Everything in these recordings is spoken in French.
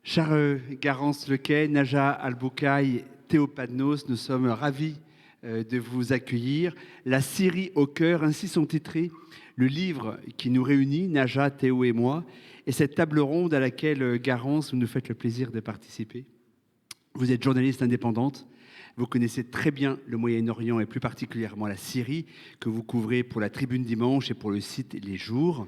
Cher Garance Lequet, Naja Al-Boucaï, Théo Padnos, nous sommes ravis de vous accueillir. La Syrie au cœur, ainsi sont titrés le livre qui nous réunit, Naja, Théo et moi, et cette table ronde à laquelle, Garance, vous nous faites le plaisir de participer. Vous êtes journaliste indépendante, vous connaissez très bien le Moyen-Orient et plus particulièrement la Syrie, que vous couvrez pour la Tribune Dimanche et pour le site Les Jours.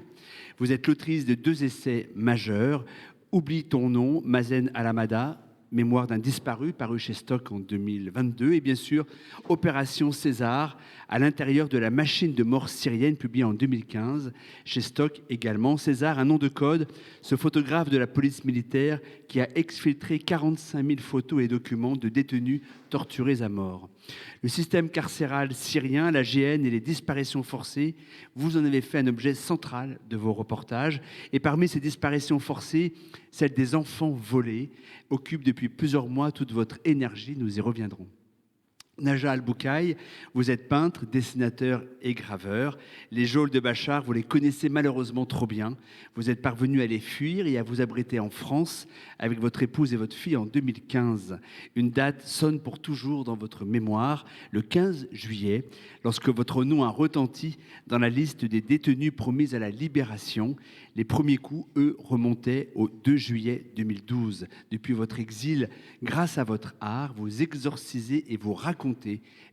Vous êtes l'autrice de 2 essais majeurs, Oublie ton nom, Mazen Alamada, Mémoire d'un disparu, paru chez Stock en 2022, et bien sûr Opération César, à l'intérieur de la machine de mort syrienne, publié en 2015, chez Stock également. César, un nom de code, ce photographe de la police militaire qui a exfiltré 45 000 photos et documents de détenus torturés à mort. Le système carcéral syrien, la GN et les disparitions forcées, vous en avez fait un objet central de vos reportages. Et parmi ces disparitions forcées, celle des enfants volés occupe depuis plusieurs mois toute votre énergie. Nous y reviendrons. Naja Al-Boucaï, vous êtes peintre, dessinateur et graveur. Les geôles de Bachar, vous les connaissez malheureusement trop bien. Vous êtes parvenu à les fuir et à vous abriter en France avec votre épouse et votre fille en 2015. Une date sonne pour toujours dans votre mémoire, le 15 juillet, lorsque votre nom a retenti dans la liste des détenus promis à la libération. Les premiers coups, eux, remontaient au 2 juillet 2012. Depuis votre exil, grâce à votre art, vous exorcisez et vous racontez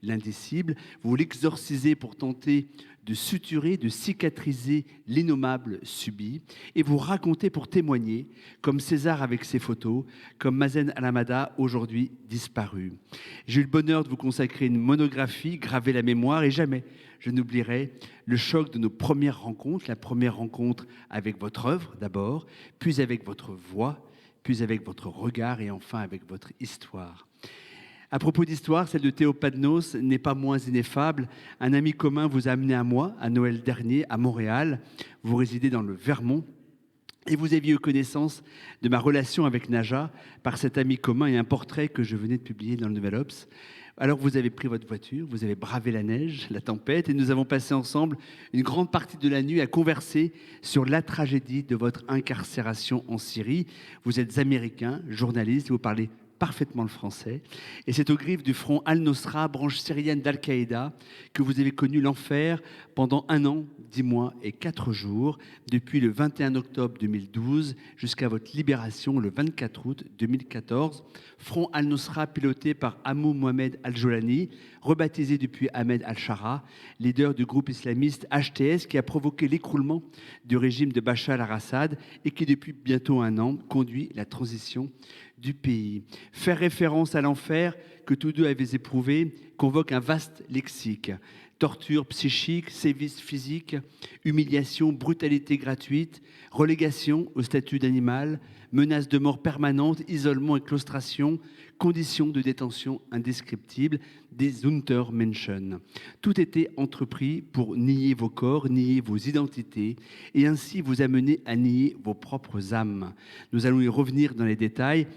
l'indicible. Vous l'exorcisez pour tenter de suturer, de cicatriser l'innommable subi. Et vous racontez pour témoigner, comme César avec ses photos, comme Mazen Alamada, aujourd'hui disparu. J'ai eu le bonheur de vous consacrer une monographie, graver la mémoire, et jamais je n'oublierai le choc de nos premières rencontres, la première rencontre avec votre œuvre d'abord, puis avec votre voix, puis avec votre regard et enfin avec votre histoire. À propos d'histoire, celle de Théo Padnos n'est pas moins ineffable. Un ami commun vous a amené à moi, à Noël dernier, à Montréal. Vous résidez dans le Vermont. Et vous aviez eu connaissance de ma relation avec Naja par cet ami commun et un portrait que je venais de publier dans le Nouvel Obs. Alors vous avez pris votre voiture, vous avez bravé la neige, la tempête, et nous avons passé ensemble une grande partie de la nuit à converser sur la tragédie de votre incarcération en Syrie. Vous êtes américain, journaliste, vous parlez parfaitement le français. Et c'est aux griffes du front Al-Nosra, branche syrienne d'Al-Qaïda, que vous avez connu l'enfer pendant 1 an, 10 mois et 4 jours, depuis le 21 octobre 2012 jusqu'à votre libération le 24 août 2014. Front Al-Nosra piloté par Hamou Mohamed Al-Jolani, rebaptisé depuis Ahmed Al-Shara, leader du groupe islamiste HTS qui a provoqué l'écroulement du régime de Bachar al-Assad et qui depuis bientôt 1 an conduit la transition du pays. Faire référence à l'enfer que tous deux avaient éprouvé convoque un vaste lexique. Torture psychique, sévices physiques, humiliation, brutalité gratuite, relégation au statut d'animal, menaces de mort permanente, isolement et claustration, conditions de détention indescriptibles, des Untermenschen. Tout était entrepris pour nier vos corps, nier vos identités et ainsi vous amener à nier vos propres âmes. Nous allons y revenir dans les détails.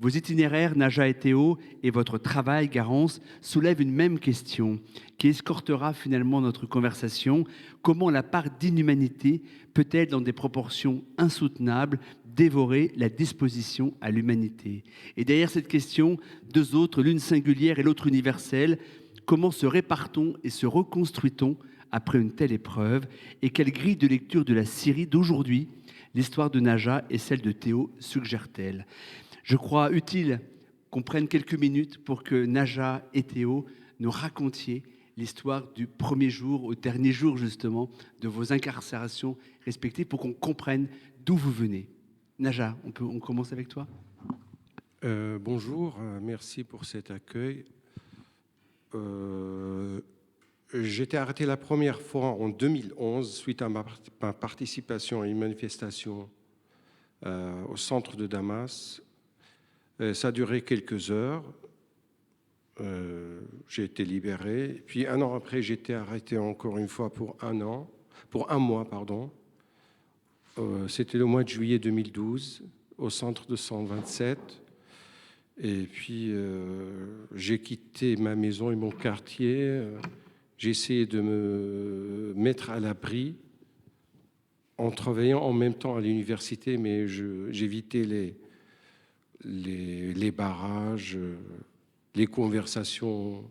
Vos itinéraires, Naja et Théo, et votre travail, Garance, soulèvent une même question qui escortera finalement notre conversation. Comment la part d'inhumanité peut-elle, dans des proportions insoutenables, dévorer la disposition à l'humanité? Et derrière cette question, 2 autres, l'une singulière et l'autre universelle. Comment se répare-t-on et se reconstruit-on après une telle épreuve? Et quelle grille de lecture de la Syrie d'aujourd'hui l'histoire de Naja et celle de Théo suggère-t-elle? Je crois utile qu'on prenne quelques minutes pour que Naja et Théo nous racontiez l'histoire du premier jour au dernier jour justement de vos incarcérations respectives pour qu'on comprenne d'où vous venez. Naja, on commence avec toi. Bonjour, merci pour cet accueil. J'ai été arrêté la première fois en 2011 suite à ma participation à une manifestation au centre de Damas. Ça a duré quelques heures. J'ai été libéré. Puis 1 an après, j'ai été arrêté encore une fois pour 1 mois. C'était le mois de juillet 2012 au centre de 127. Et puis j'ai quitté ma maison et mon quartier. J'ai essayé de me mettre à l'abri en travaillant en même temps à l'université, mais j'évitais les barrages, les conversations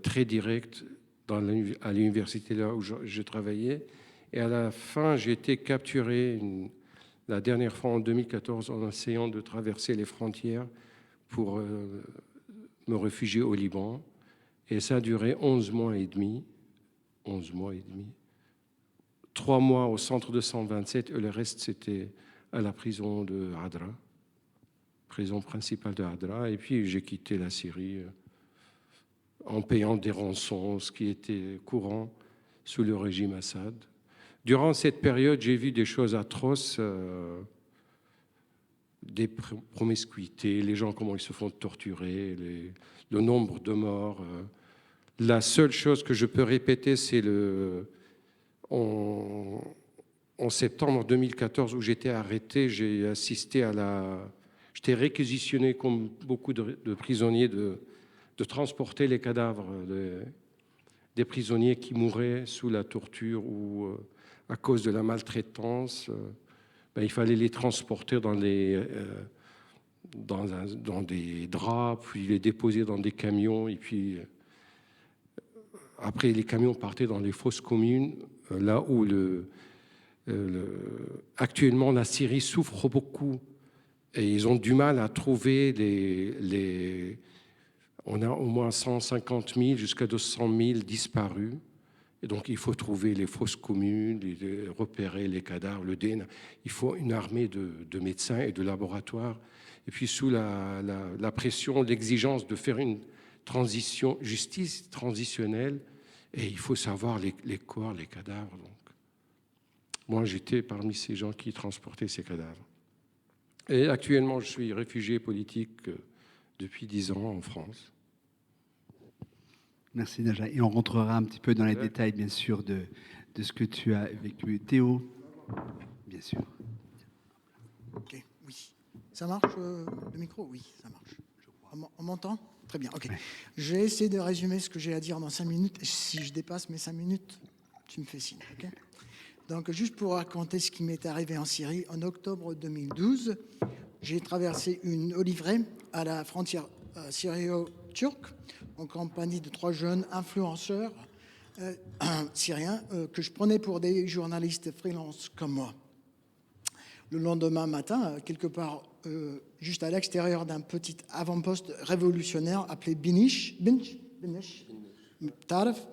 très directes à l'université là où je travaillais. Et à la fin, j'ai été capturé la dernière fois en 2014 en essayant de traverser les frontières pour me réfugier au Liban. Et ça a duré 11 mois et demi. 11 mois et demi. 3 mois au centre de 127 et le reste, c'était à la prison de Hadra, prison principale de Hadra. Et puis, j'ai quitté la Syrie en payant des rançons, ce qui était courant sous le régime Assad. Durant cette période, j'ai vu des choses atroces, des promiscuités, les gens, comment ils se font torturer, le nombre de morts. La seule chose que je peux répéter, c'est en septembre 2014, où j'étais arrêté, j'ai assisté j'étais réquisitionné, comme beaucoup de prisonniers, de transporter les cadavres des prisonniers qui mouraient sous la torture ou à cause de la maltraitance. Il fallait les transporter dans des draps, puis les déposer dans des camions, et puis après les camions partaient dans les fosses communes, là où actuellement la Syrie souffre beaucoup et ils ont du mal à trouver on a au moins 150 000 jusqu'à 200 000 disparus. Et donc, il faut trouver les fosses communes, repérer les cadavres, le DNA. Il faut une armée de médecins et de laboratoires. Et puis, sous la pression, l'exigence de faire une justice transitionnelle, et il faut savoir les corps, les cadavres. Donc, moi, j'étais parmi ces gens qui transportaient ces cadavres. Et actuellement, je suis réfugié politique depuis 10 ans en France. Merci Naja. Et on rentrera un petit peu dans les détails, bien sûr, de ce que tu as vécu. Théo, bien sûr. Ok, oui. Ça marche le micro? Oui, ça marche. On m'entend? Très bien, ok. Ouais. Je vais essayer de résumer ce que j'ai à dire dans 5 minutes. Si je dépasse mes 5 minutes, tu me fais signe, ok? Donc, juste pour raconter ce qui m'est arrivé en Syrie, en octobre 2012, j'ai traversé une olivrée à la frontière syrio-turque en compagnie de 3 jeunes influenceurs syriens que je prenais pour des journalistes freelance comme moi. Le lendemain matin, quelque part juste à l'extérieur d'un petit avant-poste révolutionnaire appelé Binish, Taref,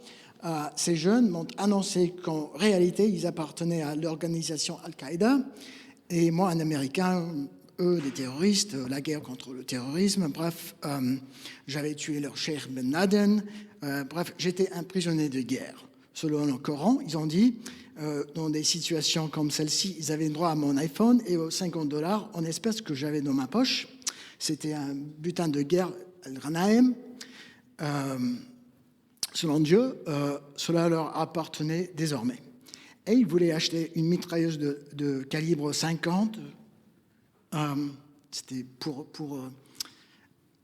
ces jeunes m'ont annoncé qu'en réalité, ils appartenaient à l'organisation Al-Qaïda et moi, un Américain, eux, des terroristes, la guerre contre le terrorisme. Bref, j'avais tué leur cheikh Ben Laden. Bref, j'étais un prisonnier de guerre. Selon le Coran, ils ont dit, dans des situations comme celle-ci, ils avaient droit à mon iPhone et aux $50 en espèces que j'avais dans ma poche. C'était un butin de guerre, Al-Ghanaim. Selon Dieu, cela leur appartenait désormais. Et ils voulaient acheter une mitrailleuse de calibre 50. C'était pour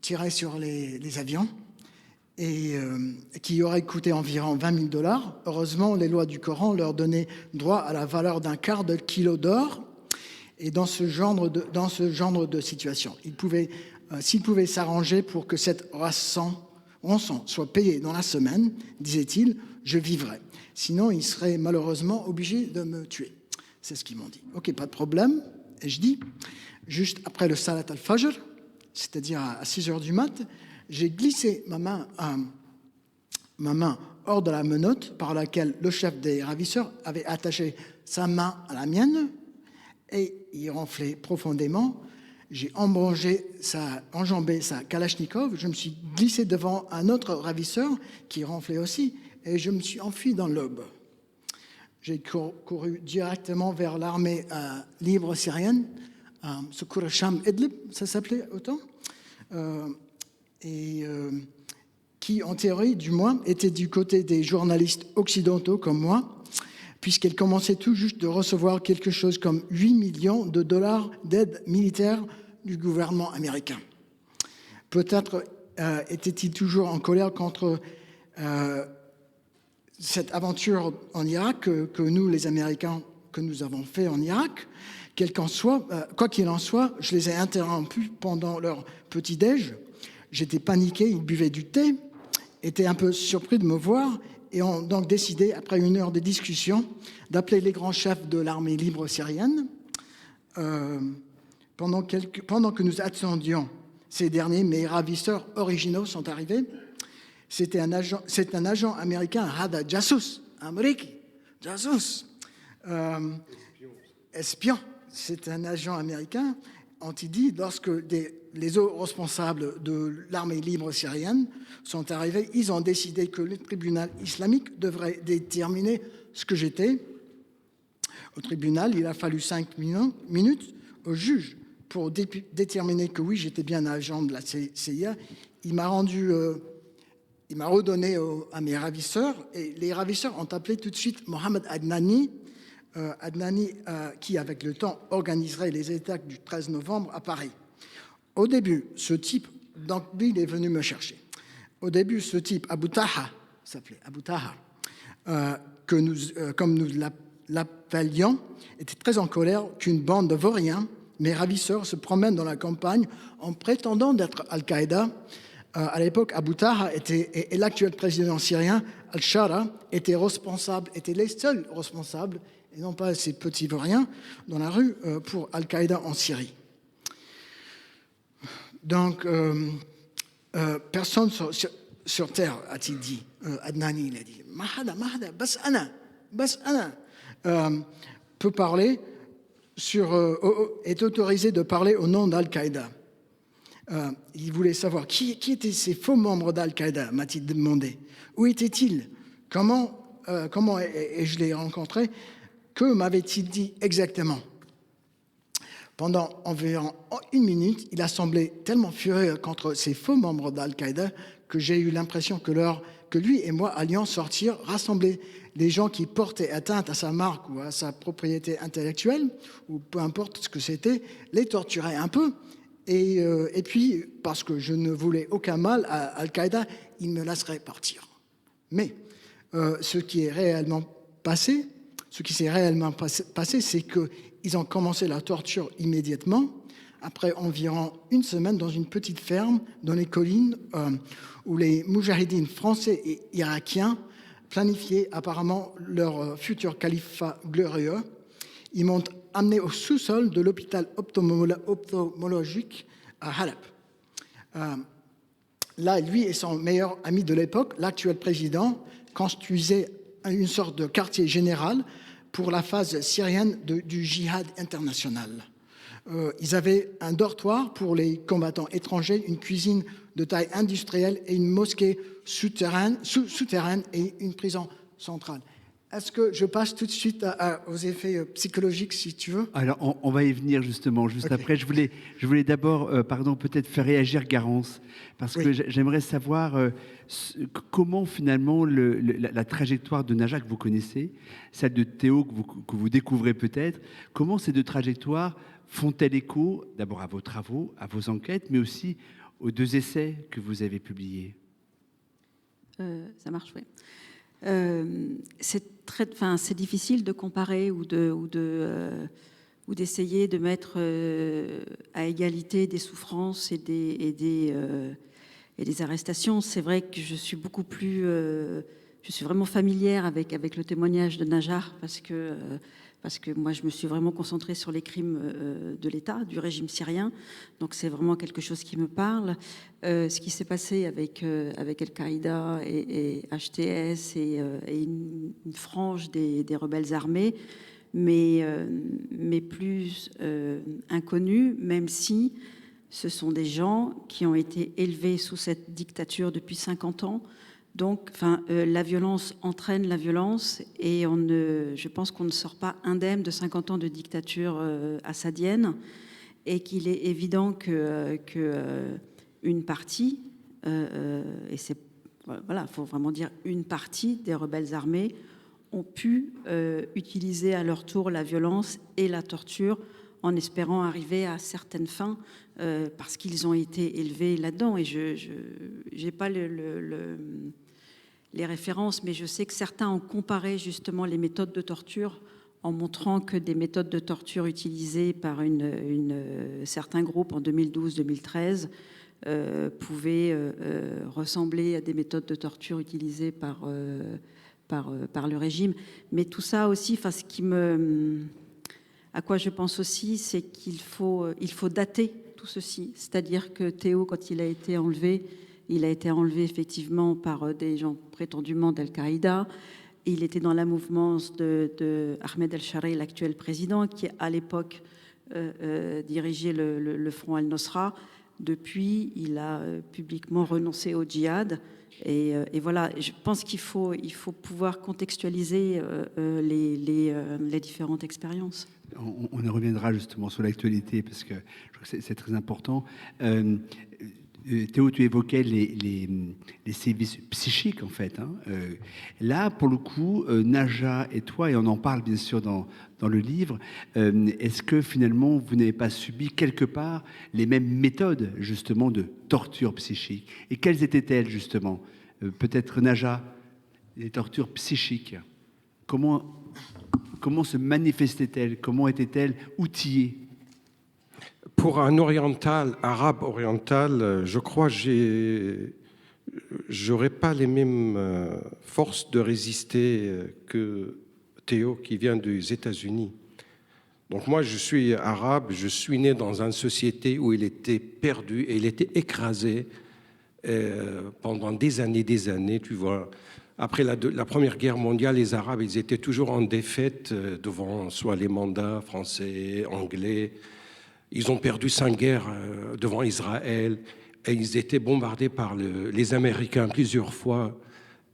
tirer sur les avions et qui aurait coûté environ $20 000. Heureusement, les lois du Coran leur donnaient droit à la valeur d'un quart de kilo d'or. Et dans ce genre de situation, s'ils pouvaient s'arranger pour que cette rançon soit payée dans la semaine, disait-il, je vivrais. Sinon, ils seraient malheureusement obligés de me tuer. C'est ce qu'ils m'ont dit. Ok, pas de problème. Et je dis, juste après le Salat al-Fajr, c'est-à-dire à 6 heures du mat', j'ai glissé ma main hors de la menotte par laquelle le chef des ravisseurs avait attaché sa main à la mienne et il ronflait profondément. J'ai enjambé sa Kalachnikov, je me suis glissé devant un autre ravisseur qui ronflait aussi et je me suis enfui dans l'aube. J'ai couru directement vers l'armée libre syrienne, Secours Sham Idlib, ça s'appelait autant, qui, en théorie du moins, était du côté des journalistes occidentaux comme moi, puisqu'elle commençait tout juste de recevoir quelque chose comme 8 millions de dollars d'aide militaire du gouvernement américain. Peut-être était-il toujours en colère contre cette aventure en Irak que nous, les Américains, que nous avons fait en Irak. Quoi qu'il en soit, je les ai interrompus pendant leur petit-déj. J'étais paniqué, ils buvaient du thé, étaient un peu surpris de me voir et ont donc décidé, après une heure de discussion, d'appeler les grands chefs de l'armée libre syrienne. Pendant que nous attendions ces derniers, mes ravisseurs originaux sont arrivés. C'est un agent américain, Hada Jassus, Amriki, Jassus, espion. C'est un agent américain, ont-ils dit, lorsque les hauts responsables de l'armée libre syrienne sont arrivés, ils ont décidé que le tribunal islamique devrait déterminer ce que j'étais. Au tribunal, il a fallu 5 minutes au juge pour déterminer que oui, j'étais bien un agent de la CIA. Il m'a redonné à mes ravisseurs, et les ravisseurs ont appelé tout de suite Mohamed Adnani, qui, avec le temps, organiserait les attaques du 13 novembre à Paris. Au début, ce type, donc lui, il est venu me chercher. Au début, ce type, Abu Taha, s'appelait Abu Taha, comme nous l'appelions, était très en colère qu'une bande de vauriens, mes ravisseurs, se promènent dans la campagne en prétendant d'être Al-Qaïda. À l'époque, Abu Taha et l'actuel président syrien, Al-Shara, étaient les seuls responsables, et non pas ces petits vauriens, dans la rue pour Al-Qaïda en Syrie. Donc, personne sur terre, a-t-il dit. Adnani, il a dit, Mahada, bas ana, peut parler est autorisé de parler au nom d'Al-Qaïda. Il voulait savoir qui étaient ces faux membres d'Al-Qaïda, m'a-t-il demandé. Où étaient-ils? Comment et je l'ai rencontré. Que m'avait-il dit exactement? Pendant environ 1 minute, il a semblé tellement furieux contre ces faux membres d'Al-Qaïda que j'ai eu l'impression que lui et moi allions sortir, rassembler les gens qui portaient atteinte à sa marque ou à sa propriété intellectuelle, ou peu importe ce que c'était, les torturer un peu. Et puis, parce que je ne voulais aucun mal à Al-Qaïda, il me laisserait partir. Mais ce qui s'est réellement passé, c'est qu'ils ont commencé la torture immédiatement, après environ 1 semaine, dans une petite ferme dans les collines où les moujahidines français et irakiens planifiaient apparemment leur futur califat glorieux. Ils m'ont amené au sous-sol de l'hôpital ophtalmologique à Halep. Là, lui et son meilleur ami de l'époque, l'actuel président, construisaient une sorte de quartier général pour la phase syrienne du djihad international. Ils avaient un dortoir pour les combattants étrangers, une cuisine de taille industrielle et une mosquée souterraine et une prison centrale. Est-ce que je passe tout de suite aux effets psychologiques, si tu veux? Alors, on va y venir justement, juste Okay. après. Je voulais d'abord, peut-être faire réagir Garance, parce que j'aimerais savoir comment finalement la trajectoire de Najat que vous connaissez, celle de Théo que vous découvrez peut-être, comment ces deux trajectoires font-elles écho d'abord à vos travaux, à vos enquêtes, mais aussi aux 2 essais que vous avez publiés? Ça marche, oui. C'est difficile de comparer ou d'essayer de mettre à égalité des souffrances et des arrestations. C'est vrai que je suis beaucoup plus, je suis vraiment familière avec le témoignage de Najat parce que moi je me suis vraiment concentrée sur les crimes de l'État, du régime syrien. Donc c'est vraiment quelque chose qui me parle. Ce qui s'est passé avec Al-Qaïda et HTS et une frange des rebelles armés, mais plus inconnus, même si ce sont des gens qui ont été élevés sous cette dictature depuis 50 ans. Donc, la violence entraîne la violence et je pense qu'on ne sort pas indemne de 50 ans de dictature assadienne et qu'il est évident que une partie, et c'est voilà, faut vraiment dire une partie des rebelles armés ont pu utiliser à leur tour la violence et la torture en espérant arriver à certaines fins parce qu'ils ont été élevés là-dedans. Et je n'ai pas les références, mais je sais que certains ont comparé justement les méthodes de torture en montrant que des méthodes de torture utilisées par certains groupes en 2012-2013 pouvaient ressembler à des méthodes de torture utilisées par le régime. Mais tout ça aussi, à quoi je pense aussi, c'est qu'il faut dater tout ceci. C'est-à-dire que Théo, quand il a été enlevé effectivement par des gens prétendument d'Al-Qaïda. Il était dans la mouvance de Ahmed El-Sharai, l'actuel président, qui à l'époque dirigeait le front Al-Nosra. Depuis, il a publiquement renoncé au djihad. Et voilà, je pense qu'il faut pouvoir contextualiser les différentes expériences. On y reviendra justement sur l'actualité parce que je crois que c'est très important. Théo, tu évoquais les sévices psychiques en fait. Là, pour le coup, Naja et toi, et on en parle bien sûr dans le livre, est-ce que finalement vous n'avez pas subi quelque part les mêmes méthodes justement de torture psychique? Et quelles étaient-elles justement? Peut-être Naja, les tortures psychiques. Comment se manifestaient-elles? Comment étaient-elles outillées? Pour un oriental, arabe oriental, je crois que j'aurais pas les mêmes forces de résister que Théo qui vient des États-Unis. Donc moi, je suis arabe, je suis né dans une société où il était perdu et il était écrasé pendant des années, tu vois. Après la Première Guerre mondiale, les Arabes, ils étaient toujours en défaite devant soit les mandats français, anglais. Ils ont perdu 5 guerres devant Israël et ils étaient bombardés par les Américains plusieurs fois.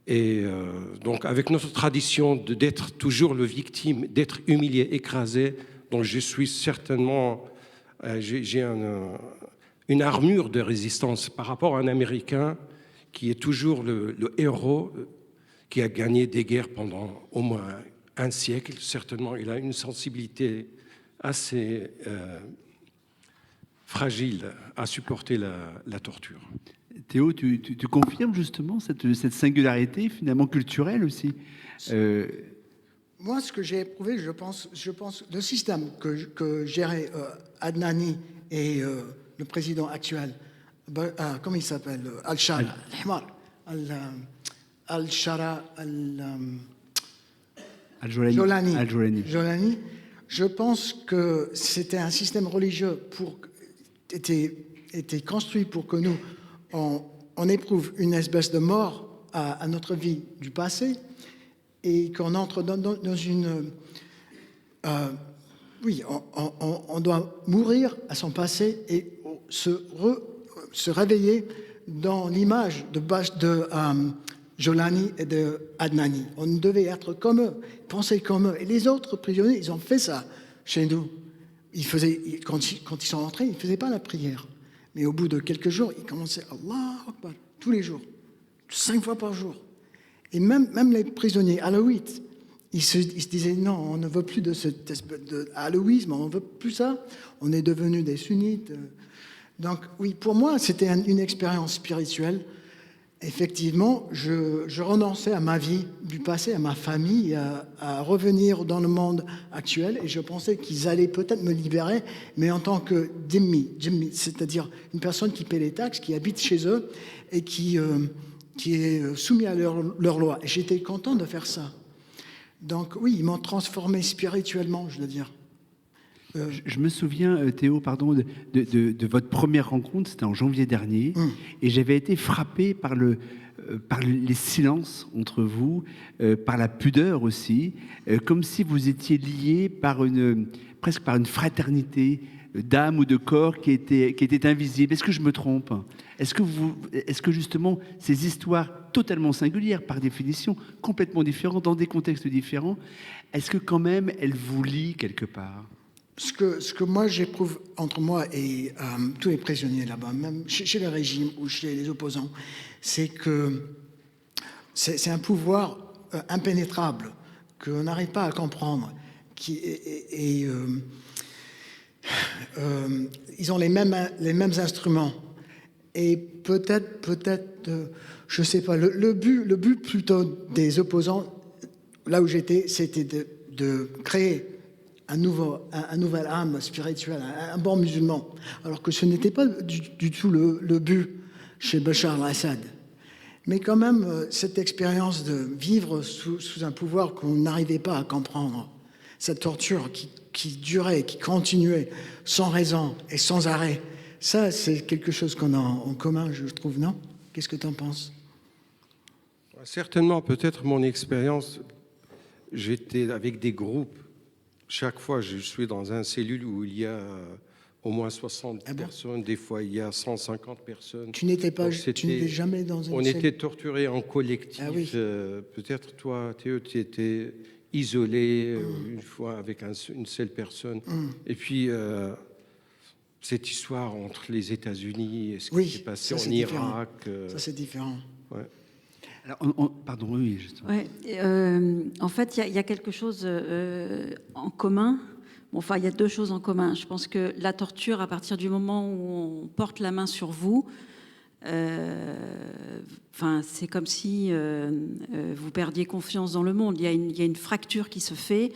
Et donc, avec notre tradition d'être toujours le victime, d'être humilié, écrasé, donc je suis certainement, j'ai une armure de résistance par rapport à un Américain qui est toujours le héros, qui a gagné des guerres pendant au moins un siècle. Certainement, il a une sensibilité assez fragile à supporter la torture. Théo, tu confirmes justement cette singularité finalement culturelle aussi. Moi, ce que j'ai éprouvé, je pense, le système que gérait Adnani et le président actuel, comment il s'appelle, Al-Shara, Al-Jolani. Je pense que c'était un système religieux était construit pour que nous, on éprouve une espèce de mort à notre vie du passé et qu'on entre dans une... on doit mourir à son passé et se réveiller dans l'image de Jolani et de Adnani. On devait être comme eux, penser comme eux. Et les autres prisonniers, ils ont fait ça chez nous. Quand ils sont rentrés, ils ne faisaient pas la prière. Mais au bout de quelques jours, ils commençaient Allah Akbar, tous les jours, 5 fois par jour. Et même les prisonniers alaouites, ils se disaient non, on ne veut plus de cet espèce d'allouisme, on ne veut plus ça. On est devenus des sunnites. Donc oui, pour moi, c'était une expérience spirituelle. Effectivement, je renonçais à ma vie du passé, à ma famille, à revenir dans le monde actuel, et je pensais qu'ils allaient peut-être me libérer, mais en tant que dhimmi, c'est-à-dire une personne qui paie les taxes, qui habite chez eux et qui est soumis à leur loi. Et j'étais content de faire ça. Donc oui, ils m'ont transformé spirituellement, je dois dire. Je me souviens, Théo, pardon, de votre première rencontre, c'était en janvier dernier, et j'avais été frappé par les silences entre vous, par la pudeur aussi, comme si vous étiez liés presque par une fraternité d'âme ou de corps qui était invisible. Est-ce que je me trompe? Est-ce que justement ces histoires totalement singulières, par définition, complètement différentes, dans des contextes différents, est-ce que quand même elles vous lient quelque part? Ce que moi j'éprouve entre moi et tous les prisonniers là-bas, même chez le régime ou chez les opposants, c'est que c'est un pouvoir impénétrable qu'on n'arrive pas à comprendre. Ils ont les mêmes instruments. Et peut-être, je sais pas. Le but plutôt des opposants, là où j'étais, c'était de créer un nouvel âme spirituelle, un bon musulman, alors que ce n'était pas du tout le but chez Bachar al-Assad. Mais quand même, cette expérience de vivre sous un pouvoir qu'on n'arrivait pas à comprendre, cette torture qui durait, qui continuait sans raison et sans arrêt, ça, c'est quelque chose qu'on a en commun, je trouve, non? Qu'est-ce que tu en penses? Certainement, peut-être mon expérience, j'étais avec des groupes. Chaque fois, je suis dans une cellule où il y a au moins 60 personnes, des fois il y a 150 personnes. Tu n'étais jamais dans une On cellule? était torturés en collectif. Ah oui. Peut-être toi, Théo, tu étais isolé une fois avec une seule personne. Et puis, cette histoire entre les États-Unis et ce qui s'est passé en Irak. Ça, c'est différent. Ouais. Alors, pardon, oui, justement. Ouais, en fait, il y a quelque chose en commun. Bon, enfin, il y a deux choses en commun. Je pense que la torture, à partir du moment où on porte la main sur vous, c'est comme si vous perdiez confiance dans le monde. Il y a une fracture qui se fait.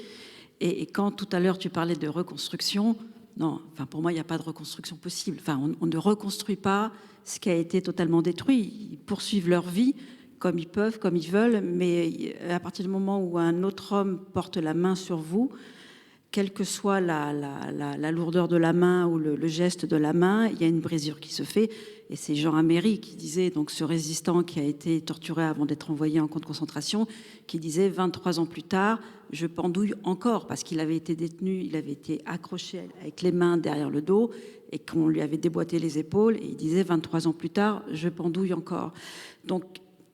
Et quand tout à l'heure tu parlais de reconstruction, non, enfin pour moi il n'y a pas de reconstruction possible. Enfin, on ne reconstruit pas ce qui a été totalement détruit. Ils poursuivent leur vie comme ils peuvent, comme ils veulent, mais à partir du moment où un autre homme porte la main sur vous, quelle que soit la lourdeur de la main ou le geste de la main, il y a une brisure qui se fait. Et c'est Jean Améry qui disait, donc ce résistant qui a été torturé avant d'être envoyé en camp de concentration, qui disait 23 ans plus tard, je pendouille encore, parce qu'il avait été détenu, il avait été accroché avec les mains derrière le dos et qu'on lui avait déboîté les épaules. Et il disait 23 ans plus tard, je pendouille encore. Donc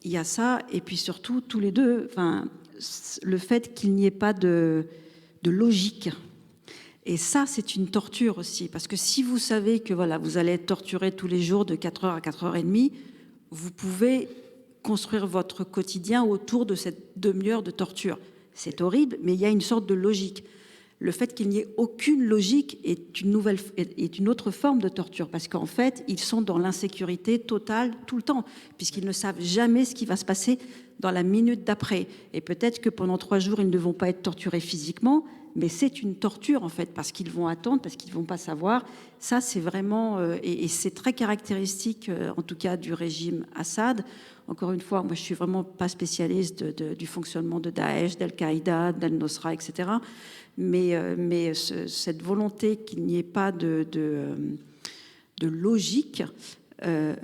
il y a ça, et puis surtout tous les deux, le fait qu'il n'y ait pas de logique. Et ça, c'est une torture aussi, parce que si vous savez que voilà, vous allez être torturé tous les jours de 4h à 4h30, vous pouvez construire votre quotidien autour de cette demi-heure de torture. C'est horrible, mais il y a une sorte de logique. Le fait qu'il n'y ait aucune logique est une autre forme de torture, parce qu'en fait, ils sont dans l'insécurité totale tout le temps, puisqu'ils ne savent jamais ce qui va se passer dans la minute d'après. Et peut-être que pendant 3 jours, ils ne vont pas être torturés physiquement, mais c'est une torture, en fait, parce qu'ils vont attendre, parce qu'ils ne vont pas savoir. Ça, c'est vraiment... et c'est très caractéristique, en tout cas, du régime Assad. Encore une fois, moi, je ne suis vraiment pas spécialiste du fonctionnement de Daesh, d'Al-Qaïda, d'Al-Nosra, etc., mais cette volonté qu'il n'y ait pas de logique, que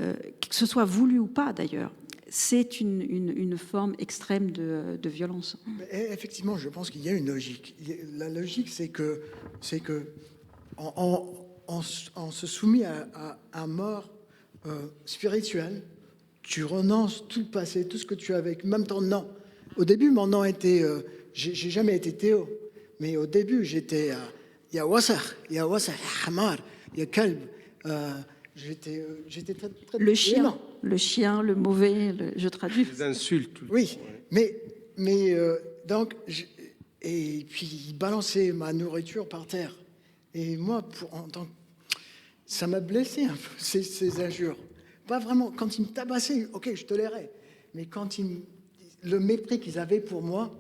ce soit voulu ou pas d'ailleurs, c'est une forme extrême de violence. Effectivement, je pense qu'il y a une logique. La logique, c'est que on se soumet à mort spirituelle. Tu renonces tout le passé, tout ce que tu as avec, même ton nom. Au début, mon nom était... j'ai jamais été Théo. Mais au début, j'étais... Il y a Wassar, il y a Hamar, il y a Kalb. J'étais très le chien, le mauvais, je traduis. Des insultes. Oui, mais donc... Et puis, il balançait ma nourriture par terre. Et moi, ça m'a blessé un peu, ces injures. Pas vraiment. Quand ils me tabassaient, ok, je tolérais. Mais quand le mépris qu'ils avaient pour moi,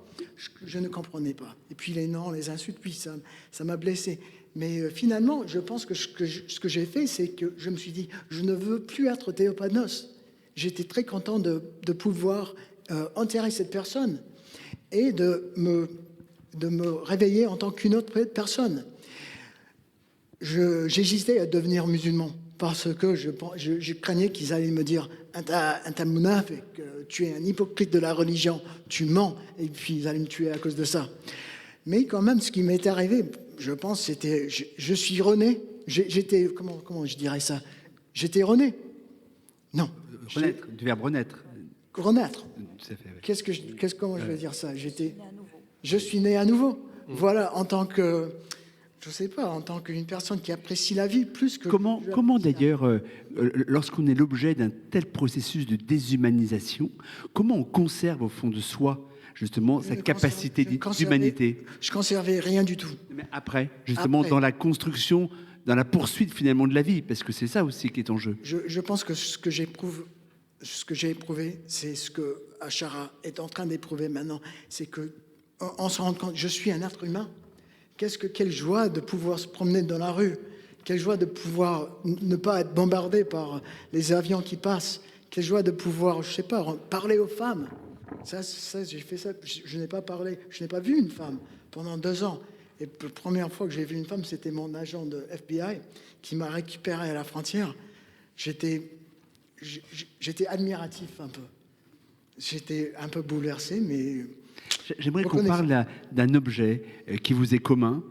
je ne comprenais pas. Et puis les noms, les insultes, puis ça m'a blessé. Mais finalement, je pense que ce que j'ai fait, c'est que je me suis dit, je ne veux plus être Théopanos. J'étais très content de pouvoir enterrer cette personne et de me réveiller en tant qu'une autre personne. J'hésitais à devenir musulman parce que je craignais qu'ils allaient me dire « Anta munafik, tu es un hypocrite de la religion, tu mens » et puis ils allaient me tuer à cause de ça. Mais quand même, ce qui m'est arrivé, je pense, c'était... Je suis rené. J'étais... Comment je dirais ça? J'étais rené. Non. Renaître, du verbe renaître. Renaître. Tout à fait, oui. Comment je vais dire ça? Je suis né à nouveau. Voilà, en tant que... Je ne sais pas, en tant qu'une personne qui apprécie la vie plus que... Comment d'ailleurs, lorsqu'on est l'objet d'un tel processus de déshumanisation, comment on conserve au fond de soi, justement, sa capacité d'humanité? Je ne conservais rien du tout. Mais après, justement, dans la construction, dans la poursuite finalement de la vie, parce que c'est ça aussi qui est en jeu. Je pense que ce que j'ai éprouvé, c'est ce que Achara est en train d'éprouver maintenant, c'est que on se rend compte, je suis un être humain. Quelle joie de pouvoir se promener dans la rue. Quelle joie de pouvoir ne pas être bombardé par les avions qui passent. Quelle joie de pouvoir, je sais pas, parler aux femmes. Ça j'ai fait ça. Je n'ai pas parlé, je n'ai pas vu une femme pendant 2 ans. Et la première fois que j'ai vu une femme, c'était mon agent de FBI qui m'a récupéré à la frontière. J'étais admiratif un peu. J'étais un peu bouleversé, mais... J'aimerais qu'on parle d'un objet qui vous est commun.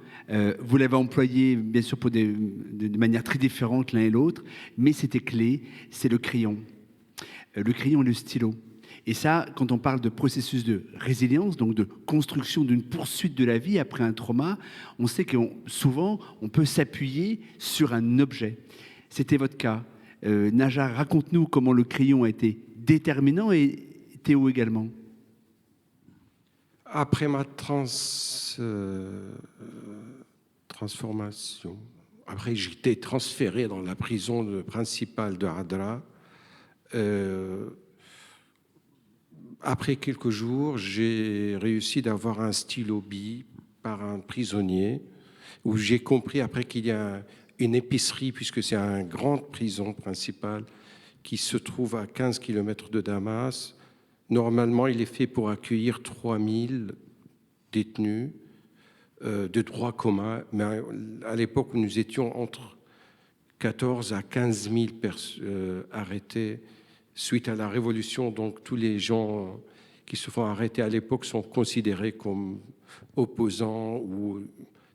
Vous l'avez employé, bien sûr, de manière très différente l'un et l'autre, mais c'était clé, c'est le crayon. Le crayon et le stylo. Et ça, quand on parle de processus de résilience, donc de construction d'une poursuite de la vie après un trauma, on sait que souvent, on peut s'appuyer sur un objet. C'était votre cas. Naja, raconte-nous comment le crayon a été déterminant et Théo également. Après ma transformation, après j'étais transféré dans la prison principale de Hadra. Après quelques jours, j'ai réussi d'avoir un stylo bille par un prisonnier, où j'ai compris après qu'il y a une épicerie, puisque c'est une grande prison principale qui se trouve à 15 km de Damas. Normalement, il est fait pour accueillir 3000 détenus de droit commun, mais à l'époque où nous étions entre 14 à 15 000 arrêtés suite à la révolution. Donc tous les gens qui se font arrêter à l'époque sont considérés comme opposants ou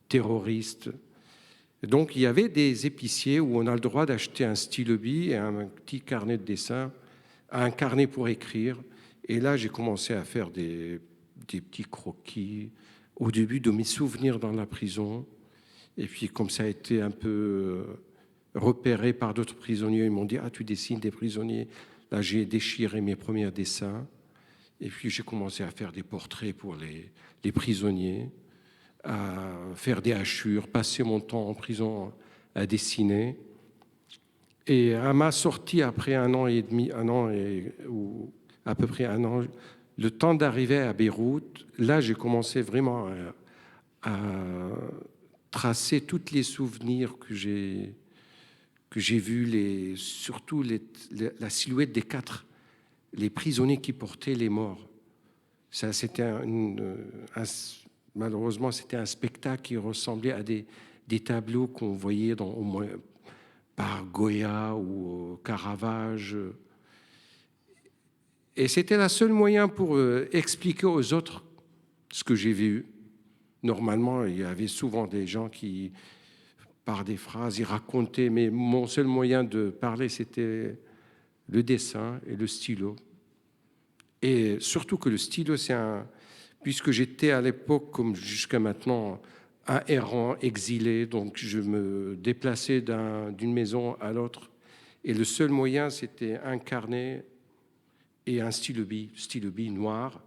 terroristes. Donc il y avait des épiciers où on a le droit d'acheter un stylo bille et un petit carnet de dessin, un carnet pour écrire. Et là, j'ai commencé à faire des petits croquis au début de mes souvenirs dans la prison. Et puis comme ça a été un peu repéré par d'autres prisonniers, ils m'ont dit « Ah, tu dessines des prisonniers ». Là, j'ai déchiré mes premiers dessins. Et puis j'ai commencé à faire des portraits pour les prisonniers, à faire des hachures, passer mon temps en prison à dessiner. Et à ma sortie, après 1 an et demi, ou à peu près 1 an, le temps d'arriver à Beyrouth, là, j'ai commencé vraiment à tracer tous les souvenirs que j'ai vus, surtout la silhouette des 4, les prisonniers qui portaient les morts. Ça, c'était malheureusement, c'était un spectacle qui ressemblait à des tableaux qu'on voyait au moins par Goya ou Caravage. Et c'était le seul moyen pour expliquer aux autres ce que j'ai vu. Normalement, il y avait souvent des gens qui, par des phrases, ils racontaient, mais mon seul moyen de parler, c'était le dessin et le stylo. Et surtout que le stylo, puisque j'étais à l'époque, comme jusqu'à maintenant, un errant exilé, donc je me déplaçais d'une maison à l'autre. Et le seul moyen, c'était un carnet et un stylo bille noir.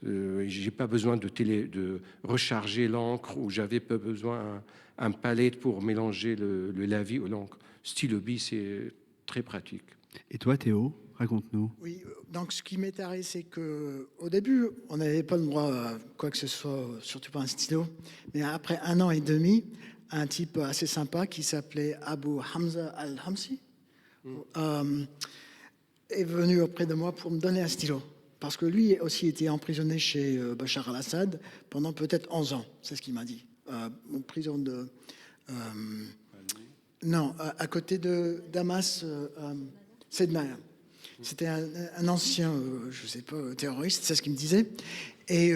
J'ai pas besoin de recharger l'encre, ou j'avais pas besoin un palette pour mélanger le lavis ou l'encre. Stylo bille, c'est très pratique. Et toi, Théo, raconte-nous. Oui, donc ce qui m'est arrivé, c'est qu'au début, on n'avait pas le droit à quoi que ce soit, surtout pas un stylo. Mais après 1 an et demi, un type assez sympa qui s'appelait Abu Hamza al-Hamsi est venu auprès de moi pour me donner un stylo. Parce que lui aussi était emprisonné chez Bachar al-Assad pendant peut-être 11 ans. C'est ce qu'il m'a dit. En prison de... non, à côté de Damas, Sedna. C'était un ancien, je ne sais pas, terroriste, c'est ce qu'il me disait. Et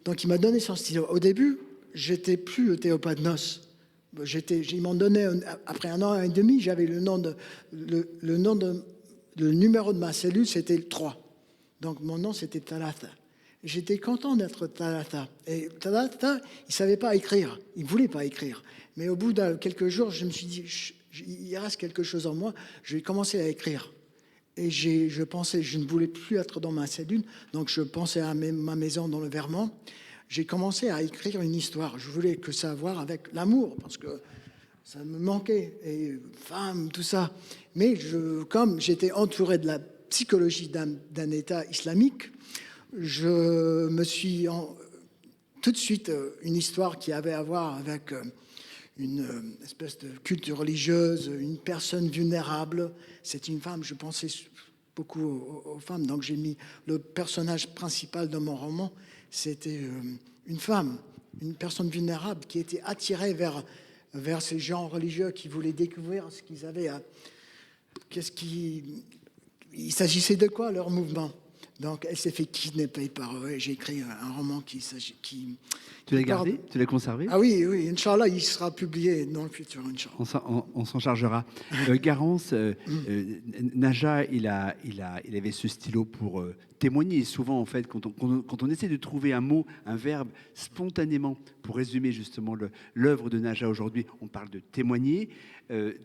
donc il m'a donné son stylo. Au début, j'étais plus Théopadnos. Ils m'ont donné, après 1 an et demi, j'avais le numéro de ma cellule, c'était le 3. Donc mon nom, c'était Talatha. J'étais content d'être Talatha. Et Talatha, il ne savait pas écrire. Il ne voulait pas écrire. Mais au bout de quelques jours, je me suis dit, il reste quelque chose en moi. Je vais commencer à écrire. Et je pensais, je ne voulais plus être dans ma cellule. Donc je pensais à ma maison dans le Vermont. J'ai commencé à écrire une histoire. Je voulais que ça ait à voir avec l'amour, parce que ça me manquait. Et femme, tout ça. Mais comme j'étais entouré de la psychologie d'un État islamique, je me suis tout de suite une histoire qui avait à voir avec une espèce de culte religieuse, une personne vulnérable. C'est une femme, je pensais beaucoup aux femmes, donc j'ai mis le personnage principal de mon roman, c'était une femme, une personne vulnérable qui était attirée vers ces gens religieux qui voulaient découvrir ce qu'ils avaient à... Il s'agissait de quoi, leur mouvement? Donc, elle s'est fait kidnapper par eux. J'ai écrit un roman qui... Tu l'as gardé? Tu l'as conservé? Ah oui, oui, Inch'Allah, il sera publié dans le futur, Inch'Allah. On s'en chargera. Garance, Naja, il avait ce stylo pour témoigner. Et souvent, en fait, quand on essaie de trouver un mot, un verbe, spontanément, pour résumer justement l'œuvre de Naja aujourd'hui, on parle de témoigner.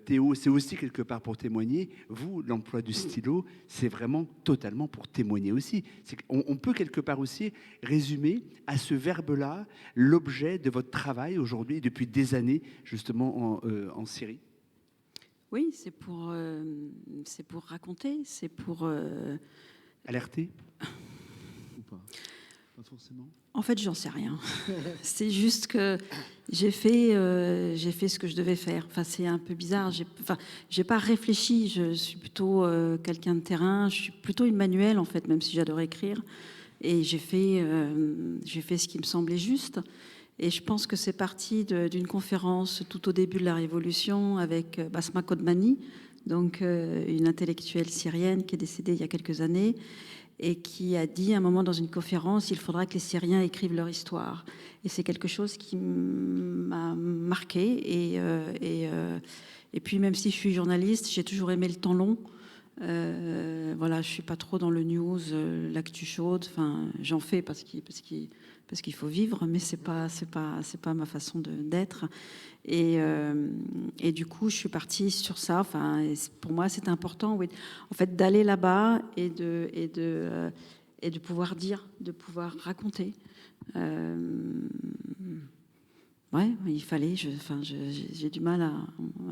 Théo, c'est aussi quelque part pour témoigner. Vous, l'emploi du stylo, c'est vraiment totalement pour témoigner aussi. On peut quelque part aussi résumer à ce verbe-là l'objet de votre travail aujourd'hui, depuis des années, justement en Syrie. Oui, c'est pour raconter, c'est pour... Alerter ou pas? Pas forcément. En fait, j'en sais rien. C'est juste que j'ai fait ce que je devais faire. Enfin, c'est un peu bizarre. J'ai pas réfléchi. Je suis plutôt quelqu'un de terrain. Je suis plutôt une manuelle, en fait, même si j'adore écrire. Et j'ai fait ce qui me semblait juste. Et je pense que c'est parti d'une conférence tout au début de la Révolution avec Basma Kodmani, donc une intellectuelle syrienne qui est décédée il y a quelques années, et qui a dit à un moment dans une conférence, il faudra que les Syriens écrivent leur histoire. Et c'est quelque chose qui m'a marqué. Et puis même si je suis journaliste, j'ai toujours aimé le temps long. Voilà, je suis pas trop dans le news, l'actu chaude. Enfin, j'en fais parce qu'il faut vivre, mais c'est pas ma façon d'être. Et du coup, je suis partie sur ça. Enfin, pour moi, c'est important, oui, en fait, d'aller là-bas et de pouvoir dire, de pouvoir raconter. Ouais, il fallait. J'ai du mal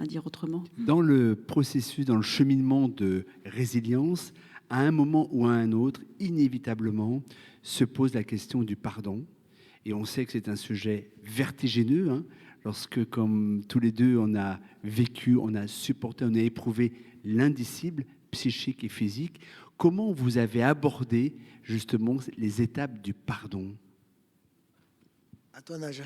à dire autrement. Dans le processus, dans le cheminement de résilience, à un moment ou à un autre, inévitablement, se pose la question du pardon. Et on sait que c'est un sujet vertigineux, hein, lorsque, comme tous les deux, on a vécu, on a supporté, on a éprouvé l'indicible, psychique et physique. Comment vous avez abordé justement les étapes du pardon? À toi, Naja.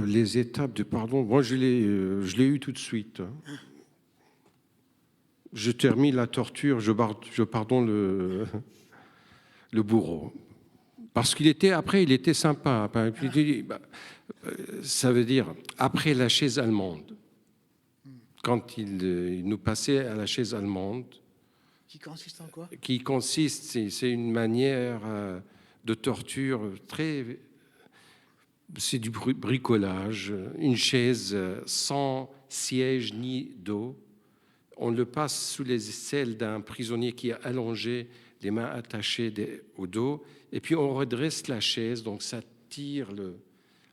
Les étapes du pardon, moi je l'ai eu tout de suite. Je termine la torture, je pardonne le bourreau. Parce qu'il était, après, il était sympa. Ça veut dire, après la chaise allemande, quand il nous passait à la chaise allemande. Qui consiste en quoi? Qui consiste, c'est une manière de torture très... C'est du bricolage, une chaise sans siège ni dos. On le passe sous les aisselles d'un prisonnier qui est allongé, les mains attachées au dos, et puis on redresse la chaise, donc ça tire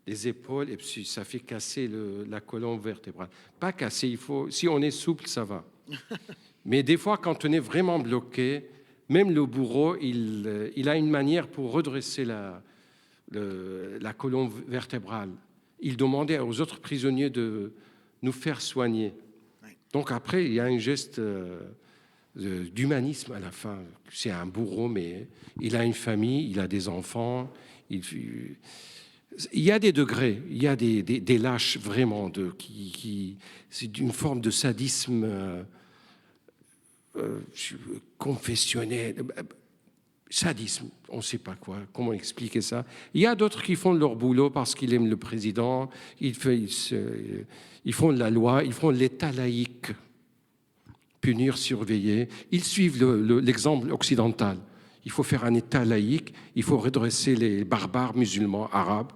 les épaules, et puis ça fait casser la colonne vertébrale. Pas casser, si on est souple, ça va. Mais des fois, quand on est vraiment bloqué, même le bourreau, il a une manière pour redresser la colonne vertébrale. Il demandait aux autres prisonniers de nous faire soigner. Donc après, il y a un geste d'humanisme à la fin. C'est un bourreau, mais il a une famille, il a des enfants. Il y a des degrés, il y a des lâches vraiment, c'est une forme de sadisme confessionnel. Sadisme, on ne sait pas comment expliquer ça. Il y a d'autres qui font leur boulot parce qu'ils aiment le président, ils font de la loi, ils font l'État laïque, punir, surveiller. Ils suivent l'exemple occidental. Il faut faire un État laïque, il faut redresser les barbares musulmans, arabes.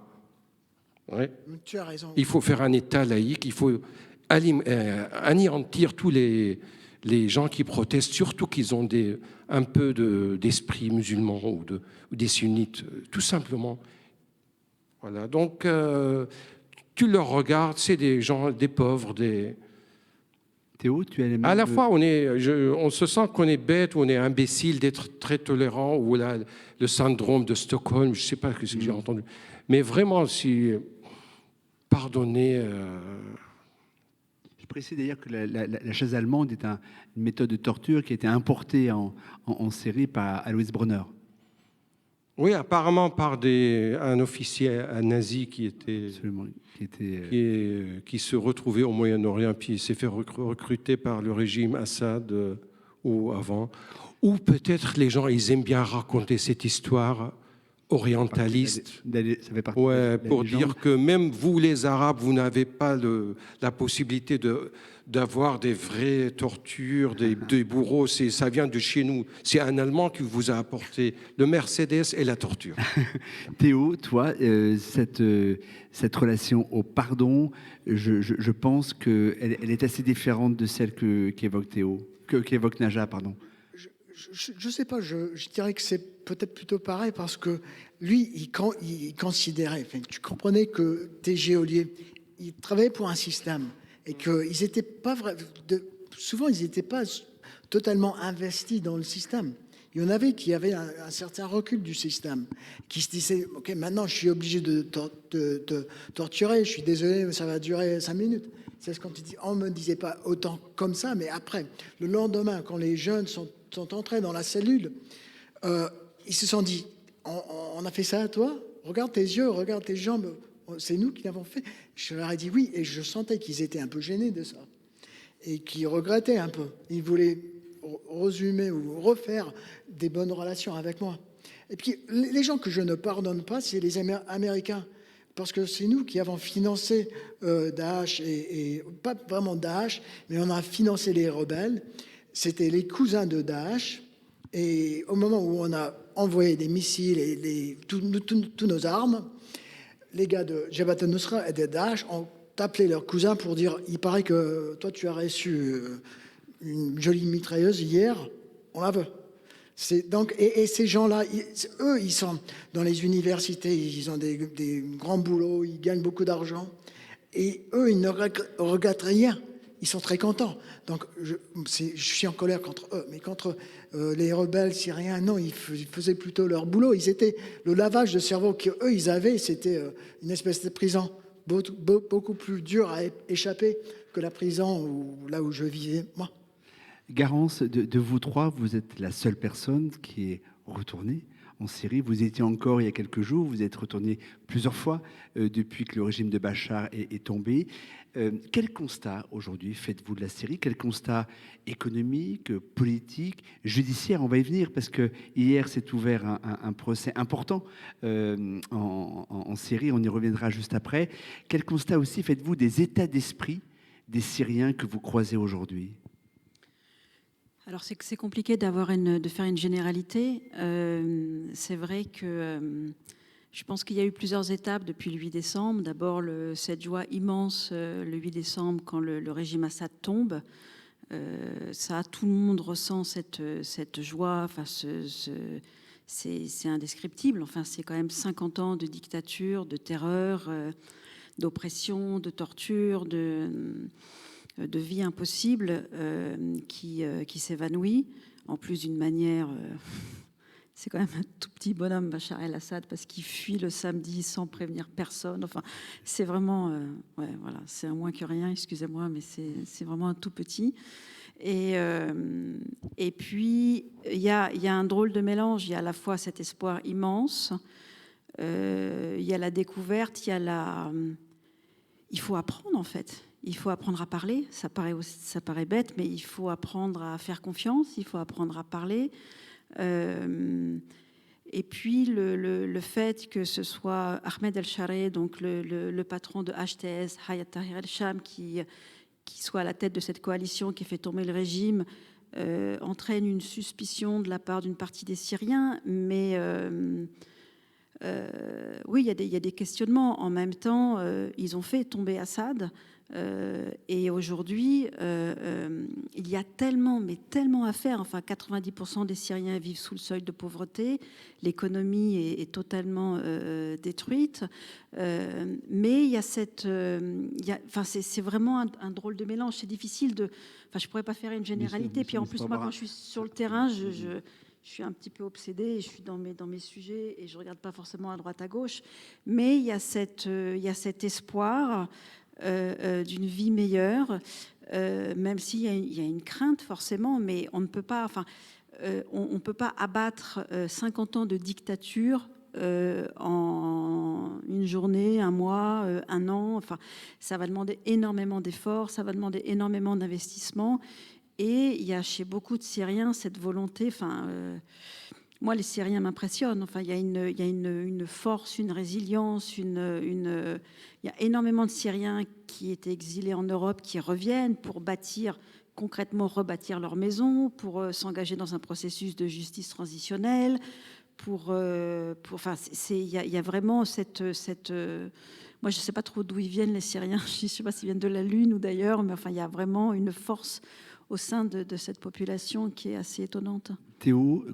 Ouais. Tu as raison. Il faut faire un État laïque, il faut anéantir tous les gens qui protestent, surtout qu'ils ont un peu d'esprit musulman ou des sunnites, tout simplement. Voilà. Donc, tu leur regardes, c'est des gens, des pauvres, Théo, tu as les mêmes... À la fois, on se sent qu'on est bête, ou on est imbécile d'être très tolérant, ou le syndrome de Stockholm, je ne sais pas ce que j'ai entendu. Mais vraiment, si pardonner. Je précise d'ailleurs que la chaise allemande est une méthode de torture qui a été importée en série par Alois Brunner. Oui, apparemment par un officier nazi qui était. Absolument. Qui se retrouvait au Moyen-Orient, puis il s'est fait recruter par le régime Assad ou avant. Ou peut-être les gens, ils aiment bien raconter cette histoire orientaliste. Ça fait partie Ouais, pour dire que même vous, les Arabes, vous n'avez pas la possibilité d'avoir des vraies tortures, des bourreaux. Ça vient de chez nous. C'est un Allemand qui vous a apporté le Mercedes et la torture. Théo, toi, cette relation au pardon, je pense qu'elle est assez différente de celle qu'évoque qu'évoque Najat, pardon. Je ne sais pas, je dirais que c'est peut-être plutôt pareil parce que lui, il considérait, enfin, tu comprenais que tes geôliers, ils travaillaient pour un système et qu'ils n'étaient pas souvent ils n'étaient pas totalement investis dans le système. Il y en avait qui avaient un certain recul du système, qui se disaient, ok, maintenant je suis obligé de te torturer, je suis désolé, ça va durer 5 minutes. C'est ce qu'on te dit. On ne me disait pas autant comme ça, mais après, le lendemain, quand les jeunes sont entrés dans la cellule, ils se sont dit, on a fait ça à toi, regarde tes yeux, regarde tes jambes, c'est nous qui l'avons fait. Je leur ai dit oui, et je sentais qu'ils étaient un peu gênés de ça, et qu'ils regrettaient un peu. Ils voulaient résumer ou refaire des bonnes relations avec moi. Et puis, les gens que je ne pardonne pas, c'est les Américains. Parce que c'est nous qui avons financé Daesh, et pas vraiment Daesh, mais on a financé les rebelles. C'était les cousins de Daesh. Et au moment où on a envoyé des missiles et tous nos armes, les gars de Jabhat al-Nusra et de Daesh ont appelé leurs cousins pour dire « Il paraît que toi, tu as reçu une jolie mitrailleuse hier, on la veut ». Donc, et ces gens-là, eux, ils sont dans les universités, ils ont des grands boulots, ils gagnent beaucoup d'argent. Et eux, ils ne regrettent rien. Ils sont très contents. Donc, je suis en colère contre eux. Mais contre les rebelles syriens, non, ils faisaient plutôt leur boulot. Le lavage de cerveau qu'eux, ils avaient, c'était une espèce de prison beaucoup plus dure à échapper que la prison là où je vivais, moi. Garance, de vous trois, vous êtes la seule personne qui est retournée en Syrie. Vous étiez encore il y a quelques jours, vous êtes retourné plusieurs fois depuis que le régime de Bachar est tombé. Quel constat aujourd'hui faites-vous de la Syrie? Quel constat économique, politique, judiciaire? On va y venir parce que hier s'est ouvert un procès important en Syrie, on y reviendra juste après. Quel constat aussi faites-vous des états d'esprit des Syriens que vous croisez aujourd'hui? Alors c'est compliqué de faire une généralité. C'est vrai que je pense qu'il y a eu plusieurs étapes depuis le 8 décembre. D'abord cette joie immense le 8 décembre quand le régime Assad tombe. Tout le monde ressent cette joie. Enfin, c'est indescriptible. Enfin, c'est quand même 50 ans de dictature, de terreur, d'oppression, de torture, de vie impossible qui s'évanouit, en plus d'une manière... c'est quand même un tout petit bonhomme, Bachar el-Assad, parce qu'il fuit le samedi sans prévenir personne. Enfin, c'est vraiment... ouais, voilà, c'est un moins que rien, excusez-moi, mais c'est vraiment un tout petit. Et puis, il y a un drôle de mélange. Il y a à la fois cet espoir immense, il y a la découverte, il faut apprendre, en fait. Il faut apprendre à parler, ça paraît bête, mais il faut apprendre à faire confiance, il faut apprendre à parler. Et puis le fait que ce soit Ahmed El-Shareh, donc le patron de HTS, Hayat Tahrir el-Sham, qui soit à la tête de cette coalition qui fait tomber le régime, entraîne une suspicion de la part d'une partie des Syriens, mais... oui, il y a des questionnements. En même temps, ils ont fait tomber Assad. Et aujourd'hui, il y a tellement à faire. Enfin, 90% des Syriens vivent sous le seuil de pauvreté. L'économie est totalement détruite. Mais il y a c'est vraiment un drôle de mélange. C'est difficile de... Enfin, je ne pourrais pas faire une généralité. Puis en plus, moi, quand je suis sur le terrain, je suis un petit peu obsédée, et je suis dans mes sujets et je regarde pas forcément à droite à gauche, mais il y a cet espoir d'une vie meilleure, même s'il y a une crainte forcément, mais on ne peut pas, on peut pas abattre 50 ans de dictature en une journée, un mois, un an. Enfin, ça va demander énormément d'efforts, ça va demander énormément d'investissement. Et il y a chez beaucoup de Syriens cette volonté. Moi, les Syriens m'impressionnent. Enfin, il y a une force, une résilience, il y a énormément de Syriens qui étaient exilés en Europe, qui reviennent pour concrètement rebâtir leur maison, pour s'engager dans un processus de justice transitionnelle, il y a vraiment moi, je ne sais pas trop d'où ils viennent, les Syriens. Je ne sais pas s'ils viennent de la Lune ou d'ailleurs, mais enfin, il y a vraiment une force au sein de cette population qui est assez étonnante. Théo,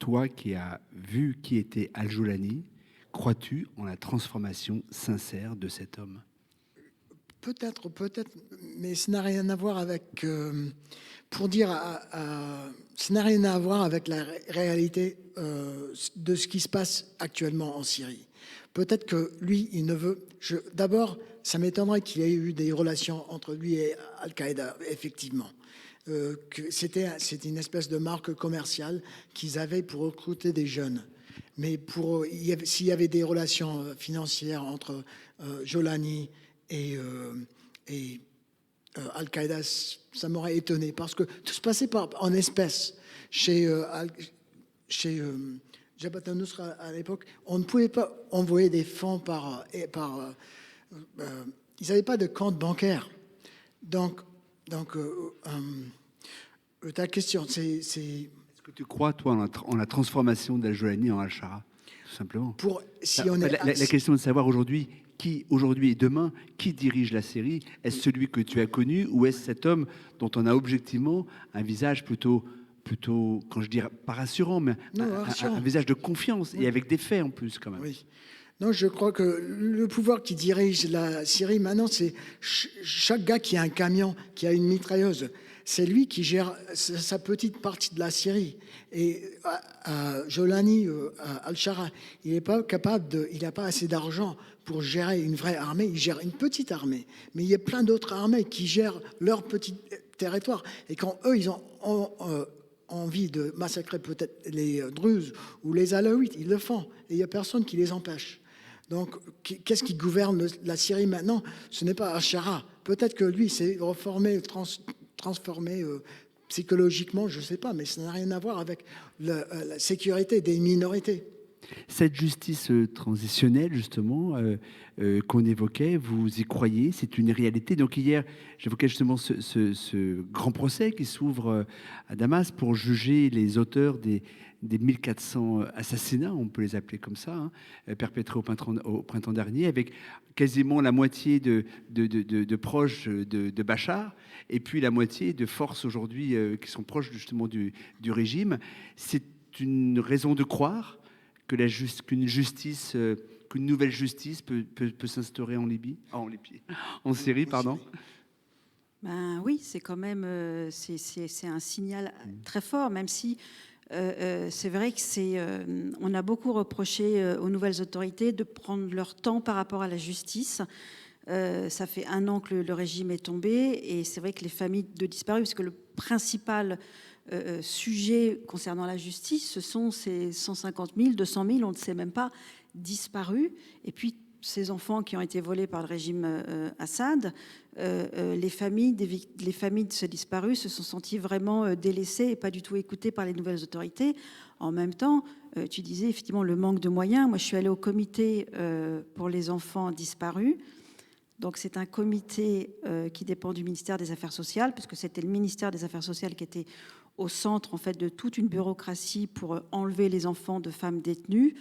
toi qui as vu qui était Al-Jolani, crois-tu en la transformation sincère de cet homme? Peut-être, mais ça n'a rien à voir avec, pour dire, ça n'a rien à voir avec la réalité de ce qui se passe actuellement en Syrie. Peut-être que lui, il ne veut. D'abord, ça m'étonnerait qu'il y ait eu des relations entre lui et Al-Qaïda, effectivement. C'était une espèce de marque commerciale qu'ils avaient pour recruter des jeunes. Mais s'il y avait des relations financières entre Jolani et Al-Qaïda, ça m'aurait étonné parce que tout se passait en espèces. Chez Jabhat al-Nusra à l'époque, on ne pouvait pas envoyer des fonds ils n'avaient pas de compte bancaire. Donc ta question, c'est... Est-ce que tu crois, toi, en la transformation d'Al-Jolani en Al-Shara, tout simplement? La question est de savoir aujourd'hui et demain, qui dirige la Syrie? Est-ce celui que tu as connu ou est-ce cet homme dont on a objectivement un visage plutôt, quand je dirais, pas rassurant, mais un visage de confiance et avec des faits en plus quand même? Oui. Non, je crois que le pouvoir qui dirige la Syrie maintenant, c'est chaque gars qui a un camion, qui a une mitrailleuse. C'est lui qui gère sa petite partie de la Syrie. Et Jolani, Al-Shara, il n'est pas capable il n'a pas assez d'argent pour gérer une vraie armée. Il gère une petite armée. Mais il y a plein d'autres armées qui gèrent leur petit territoire. Et quand eux, ils ont envie de massacrer peut-être les Druzes ou les Alaouites, ils le font. Et il n'y a personne qui les empêche. Donc, qu'est-ce qui gouverne la Syrie maintenant? Ce n'est pas Al-Shara. Peut-être que lui s'est reformé, transformé psychologiquement, je ne sais pas, mais ça n'a rien à voir avec la sécurité des minorités. Cette justice transitionnelle, justement, qu'on évoquait, vous y croyez? C'est une réalité. Donc hier, j'évoquais justement ce grand procès qui s'ouvre à Damas pour juger les auteurs des 1400 assassinats, on peut les appeler comme ça, hein, perpétrés au printemps dernier, avec quasiment la moitié de proches de Bachar, et puis la moitié de forces aujourd'hui qui sont proches justement du régime. C'est une raison de croire qu'une nouvelle justice peut s'instaurer en Syrie, pardon. Ben oui, c'est quand même c'est un signal très fort, même si c'est vrai que on a beaucoup reproché aux nouvelles autorités de prendre leur temps par rapport à la justice. Ça fait 1 an que le régime est tombé et c'est vrai que les familles de disparus, parce que le principal sujet concernant la justice, ce sont ces 150 000, 200 000, on ne sait même pas, disparus. Et puis ces enfants qui ont été volés par le régime Assad, les familles de ces disparus se sont senties vraiment délaissées et pas du tout écoutées par les nouvelles autorités. En même temps, tu disais effectivement le manque de moyens. Moi, je suis allée au comité pour les enfants disparus. Donc c'est un comité qui dépend du ministère des Affaires sociales, puisque c'était le ministère des Affaires sociales qui était au centre en fait de toute une bureaucratie pour enlever les enfants de femmes détenues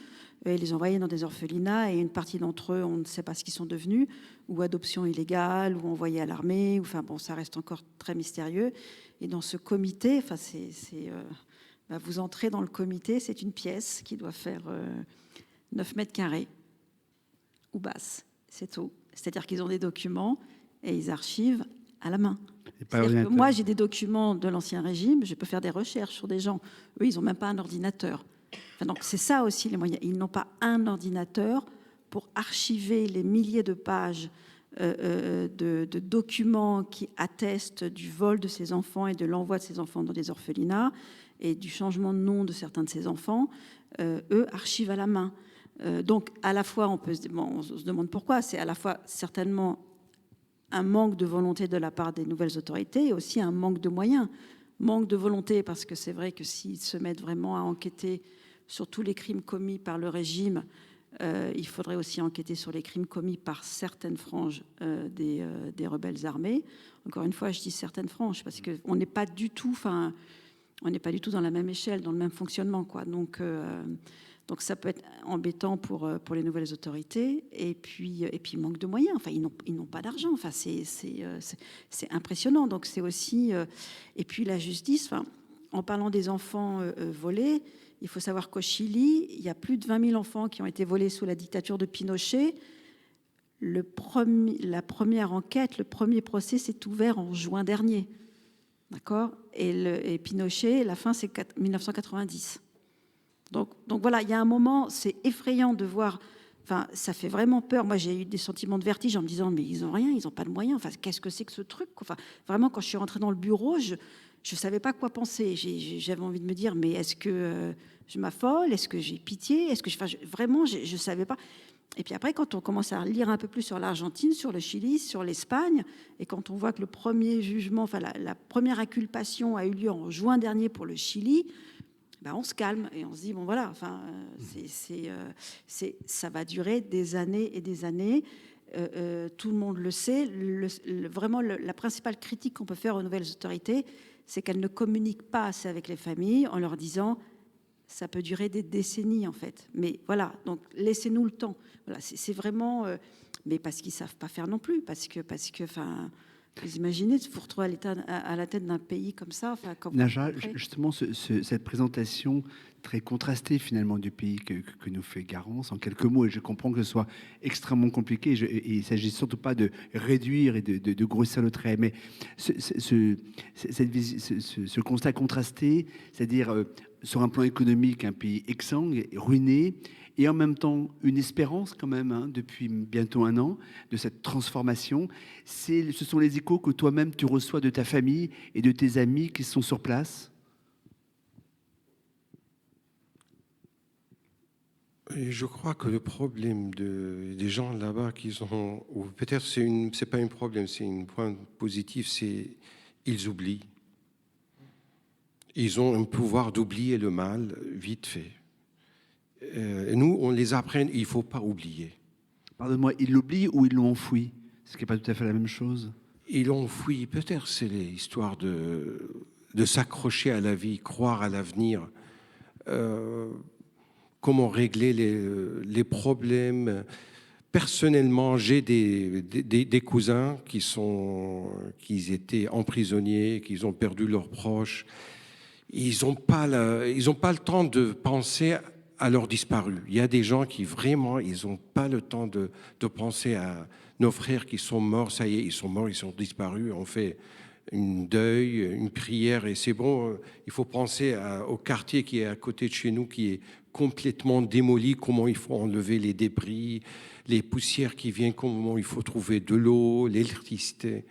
et les envoyer dans des orphelinats. Et une partie d'entre eux, on ne sait pas ce qu'ils sont devenus, ou adoption illégale, ou envoyés à l'armée. Enfin bon, ça reste encore très mystérieux. Et dans ce comité, enfin vous entrez dans le comité, c'est une pièce qui doit faire 9 mètres carrés ou basse, c'est tout. C'est-à-dire qu'ils ont des documents et ils archivent à la main. Et pas C'est-à-dire que ordinateur. moi, j'ai des documents de l'Ancien Régime, je peux faire des recherches sur des gens. Eux, ils n'ont même pas un ordinateur. Enfin, donc c'est ça aussi les moyens. Ils n'ont pas un ordinateur pour archiver les milliers de pages de documents qui attestent du vol de ces enfants et de l'envoi de ces enfants dans des orphelinats et du changement de nom de certains de ces enfants. Eux archivent à la main. Donc à la fois, on se demande pourquoi. C'est à la fois certainement un manque de volonté de la part des nouvelles autorités et aussi un manque de moyens. Manque de volonté parce que c'est vrai que s'ils se mettent vraiment à enquêter sur tous les crimes commis par le régime, il faudrait aussi enquêter sur les crimes commis par certaines franges des rebelles armés. Encore une fois, je dis certaines franges parce qu'on n'est pas du tout, on n'est pas du tout dans la même échelle, dans le même fonctionnement, quoi. Donc ça peut être embêtant pour les nouvelles autorités. Et puis manque de moyens. Enfin, ils n'ont pas d'argent. Enfin, c'est impressionnant. Donc c'est aussi et puis la justice. Enfin, en parlant des enfants volés, il faut savoir qu'au Chili, il y a plus de 20 000 enfants qui ont été volés sous la dictature de Pinochet. La première enquête, le premier procès s'est ouvert en juin dernier. D'accord ? Et Pinochet, la fin, c'est 1990. Donc voilà, il y a un moment, c'est effrayant de voir, enfin, ça fait vraiment peur. Moi, j'ai eu des sentiments de vertige en me disant, mais ils n'ont rien, ils n'ont pas de moyens. Enfin, qu'est-ce que c'est que ce truc ? Enfin, vraiment, quand je suis rentrée dans le bureau, je ne savais pas quoi penser. J'avais envie de me dire, mais est-ce que je m'affole ? Est-ce que j'ai pitié ? Vraiment, je ne savais pas. Et puis après, quand on commence à lire un peu plus sur l'Argentine, sur le Chili, sur l'Espagne, et quand on voit que le premier jugement, enfin la première inculpation a eu lieu en juin dernier pour le Chili, ben on se calme et on se dit bon voilà, enfin ça va durer des années et des années. Tout le monde le sait. Vraiment, la principale critique qu'on peut faire aux nouvelles autorités, c'est qu'elles ne communiquent pas assez avec les familles en leur disant ça peut durer des décennies en fait. Mais voilà, donc laissez-nous le temps. Voilà, c'est vraiment, mais parce qu'ils savent pas faire non plus, parce que, enfin, vous imaginez de vous retrouver à la tête d'un pays comme ça. Enfin, Naja, justement, cette présentation très contrastée finalement du pays que nous fait Garance, en quelques mots, et je comprends que ce soit extrêmement compliqué, et il ne s'agit surtout pas de réduire et de grossir le trait, mais ce constat contrasté, c'est-à-dire sur un plan économique, un pays exsangue, ruiné, et en même temps une espérance quand même, hein, depuis bientôt 1 an, de cette transformation. Ce sont les échos que toi-même tu reçois de ta famille et de tes amis qui sont sur place. Et je crois que le problème des gens là-bas qu'ils ont, ou peut-être c'est pas un problème, c'est un point positif, c'est ils oublient. Ils ont un pouvoir d'oublier le mal vite fait. Nous, on les apprend, il ne faut pas oublier. Pardonne-moi, ils l'oublient ou ils l'ont enfoui? Ce qui n'est pas tout à fait la même chose. Ils l'ont enfoui, peut-être c'est l'histoire de s'accrocher à la vie, croire à l'avenir, comment régler les problèmes. Personnellement, j'ai des cousins qui étaient emprisonnés, qui ont perdu leurs proches. Ils n'ont pas le temps de penser à leurs disparus. Il y a des gens qui vraiment, ils n'ont pas le temps de penser à nos frères qui sont morts. Ça y est, ils sont morts, ils sont disparus. On fait un deuil, une prière et c'est bon. Il faut penser au quartier qui est à côté de chez nous, qui est complètement démoli, comment il faut enlever les débris, les poussières qui viennent, comment il faut trouver de l'eau, l'électricité.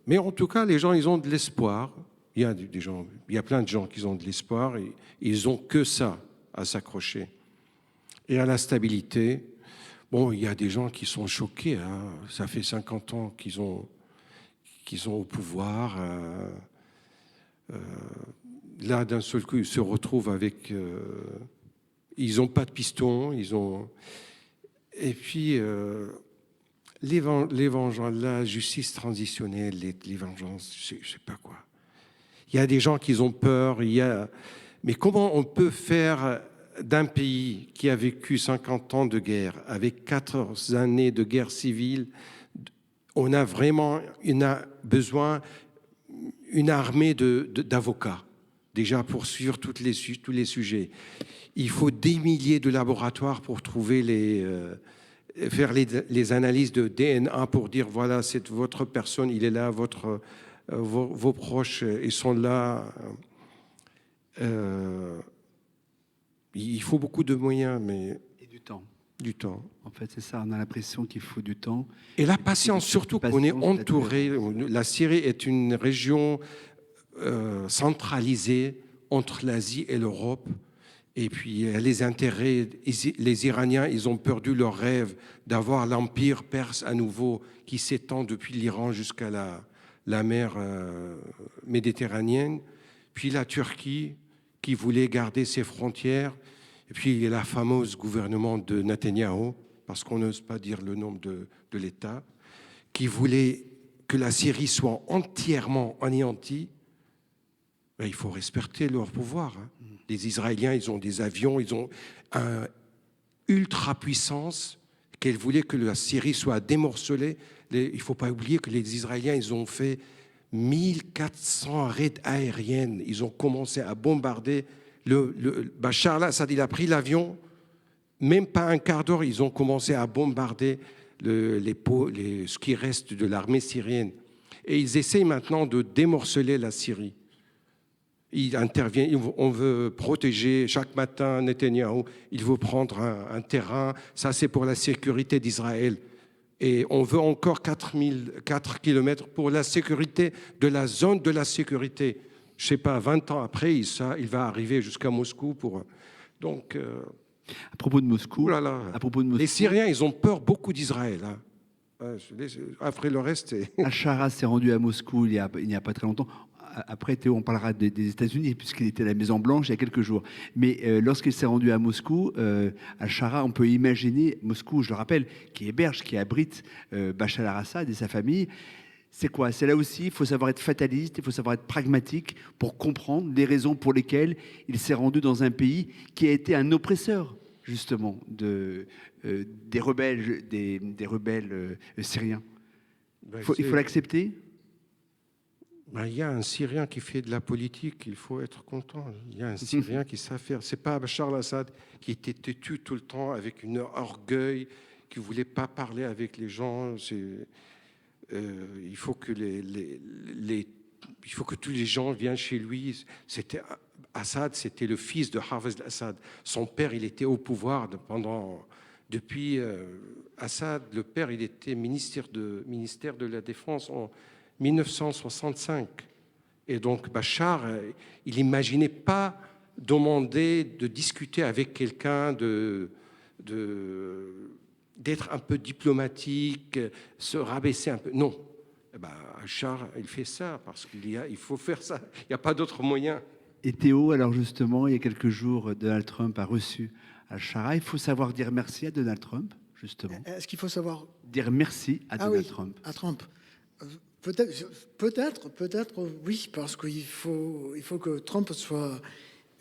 Mais en tout cas, les gens, ils ont de l'espoir. Il y a plein de gens qui ont de l'espoir et ils n'ont que ça à s'accrocher. Et à la stabilité, bon, il y a des gens qui sont choqués. Hein. Ça fait 50 ans qu'ils sont au pouvoir. Là, d'un seul coup, ils se retrouvent avec... ils n'ont pas de piston. Et puis, la justice transitionnelle, les vengeances, je ne sais pas quoi. Il y a des gens qui ont peur. Mais comment on peut faire d'un pays qui a vécu 50 ans de guerre, avec 14 années de guerre civile, on a besoin d'une armée d'avocats, déjà pour suivre tous les sujets. Il faut des milliers de laboratoires pour trouver faire les analyses de DNA pour dire voilà, c'est votre personne, il est là, vos proches, ils sont là. Il faut beaucoup de moyens, mais Et du temps. du temps. En fait, c'est ça, on a l'impression qu'il faut du temps. Et la patience, surtout qu'on est Patience, entouré. La Syrie est une région centralisée entre l'Asie et l'Europe. Et puis, les intérêts, les Iraniens, ils ont perdu leur rêve d'avoir l'empire perse à nouveau qui s'étend depuis l'Iran jusqu'à la mer méditerranéenne. Puis la Turquie, qui voulait garder ses frontières. Et puis, la fameuse gouvernement de Netanyahou, parce qu'on n'ose pas dire le nom de l'État, qui voulait que la Syrie soit entièrement anéantie. Ben, il faut respecter leur pouvoir. Hein. Les Israéliens, ils ont des avions, ils ont une ultra-puissance qu'elle voulait que la Syrie soit démorcelée. Il ne faut pas oublier que les Israéliens, ils ont fait 1400 raids aériennes. Ils ont commencé à bombarder. Bachar al-Assad, il a pris l'avion, même pas un quart d'heure, ils ont commencé à bombarder ce qui reste de l'armée syrienne. Et ils essayent maintenant de démorceler la Syrie. Il intervient, on veut protéger chaque matin Netanyahou, il veut prendre un terrain, ça c'est pour la sécurité d'Israël. Et on veut encore 4 kilomètres pour la sécurité de la zone de la sécurité. Je ne sais pas, 20 ans après, il va arriver jusqu'à Moscou. Donc, À propos de Moscou, à propos de Moscou, les Syriens, ils ont peur beaucoup d'Israël. Hein. Après le reste, Al-Shara s'est rendu à Moscou il n'y a pas très longtemps. Après, Théo, on parlera des États-Unis, puisqu'il était à la Maison-Blanche il y a quelques jours. Mais lorsqu'il s'est rendu à Moscou, Al-Shara, on peut imaginer, Moscou, je le rappelle, qui héberge, qui abrite Bachar al-Assad et sa famille. C'est quoi? C'est là aussi, il faut savoir être fataliste, il faut savoir être pragmatique pour comprendre les raisons pour lesquelles il s'est rendu dans un pays qui a été un oppresseur, justement, des rebelles, des rebelles syriens. Il faut l'accepter. Il y a un Syrien qui fait de la politique, il faut être content. Il y a un Syrien qui sait faire. Ce n'est pas Bachar al-Assad qui était têtu tout le temps avec un orgueil, qui ne voulait pas parler avec les gens. Il faut que il faut que tous les gens viennent chez lui. Assad, c'était le fils de Hafez al-Assad. Son père, il était au pouvoir depuis Assad. Le père, il était ministère de la Défense en 1965. Et donc Bachar, il n'imaginait pas demander de discuter avec quelqu'un, d'être un peu diplomatique, se rabaisser un peu. Non. Bachar, il fait ça parce il faut faire ça. Il n'y a pas d'autre moyen. Et Théo, alors justement, il y a quelques jours, Donald Trump a reçu Al-Shara. Il faut savoir dire merci à Donald Trump, justement. Est-ce qu'il faut savoir dire merci à Donald Trump? À Trump. Peut-être, oui, parce qu'il faut que Trump soit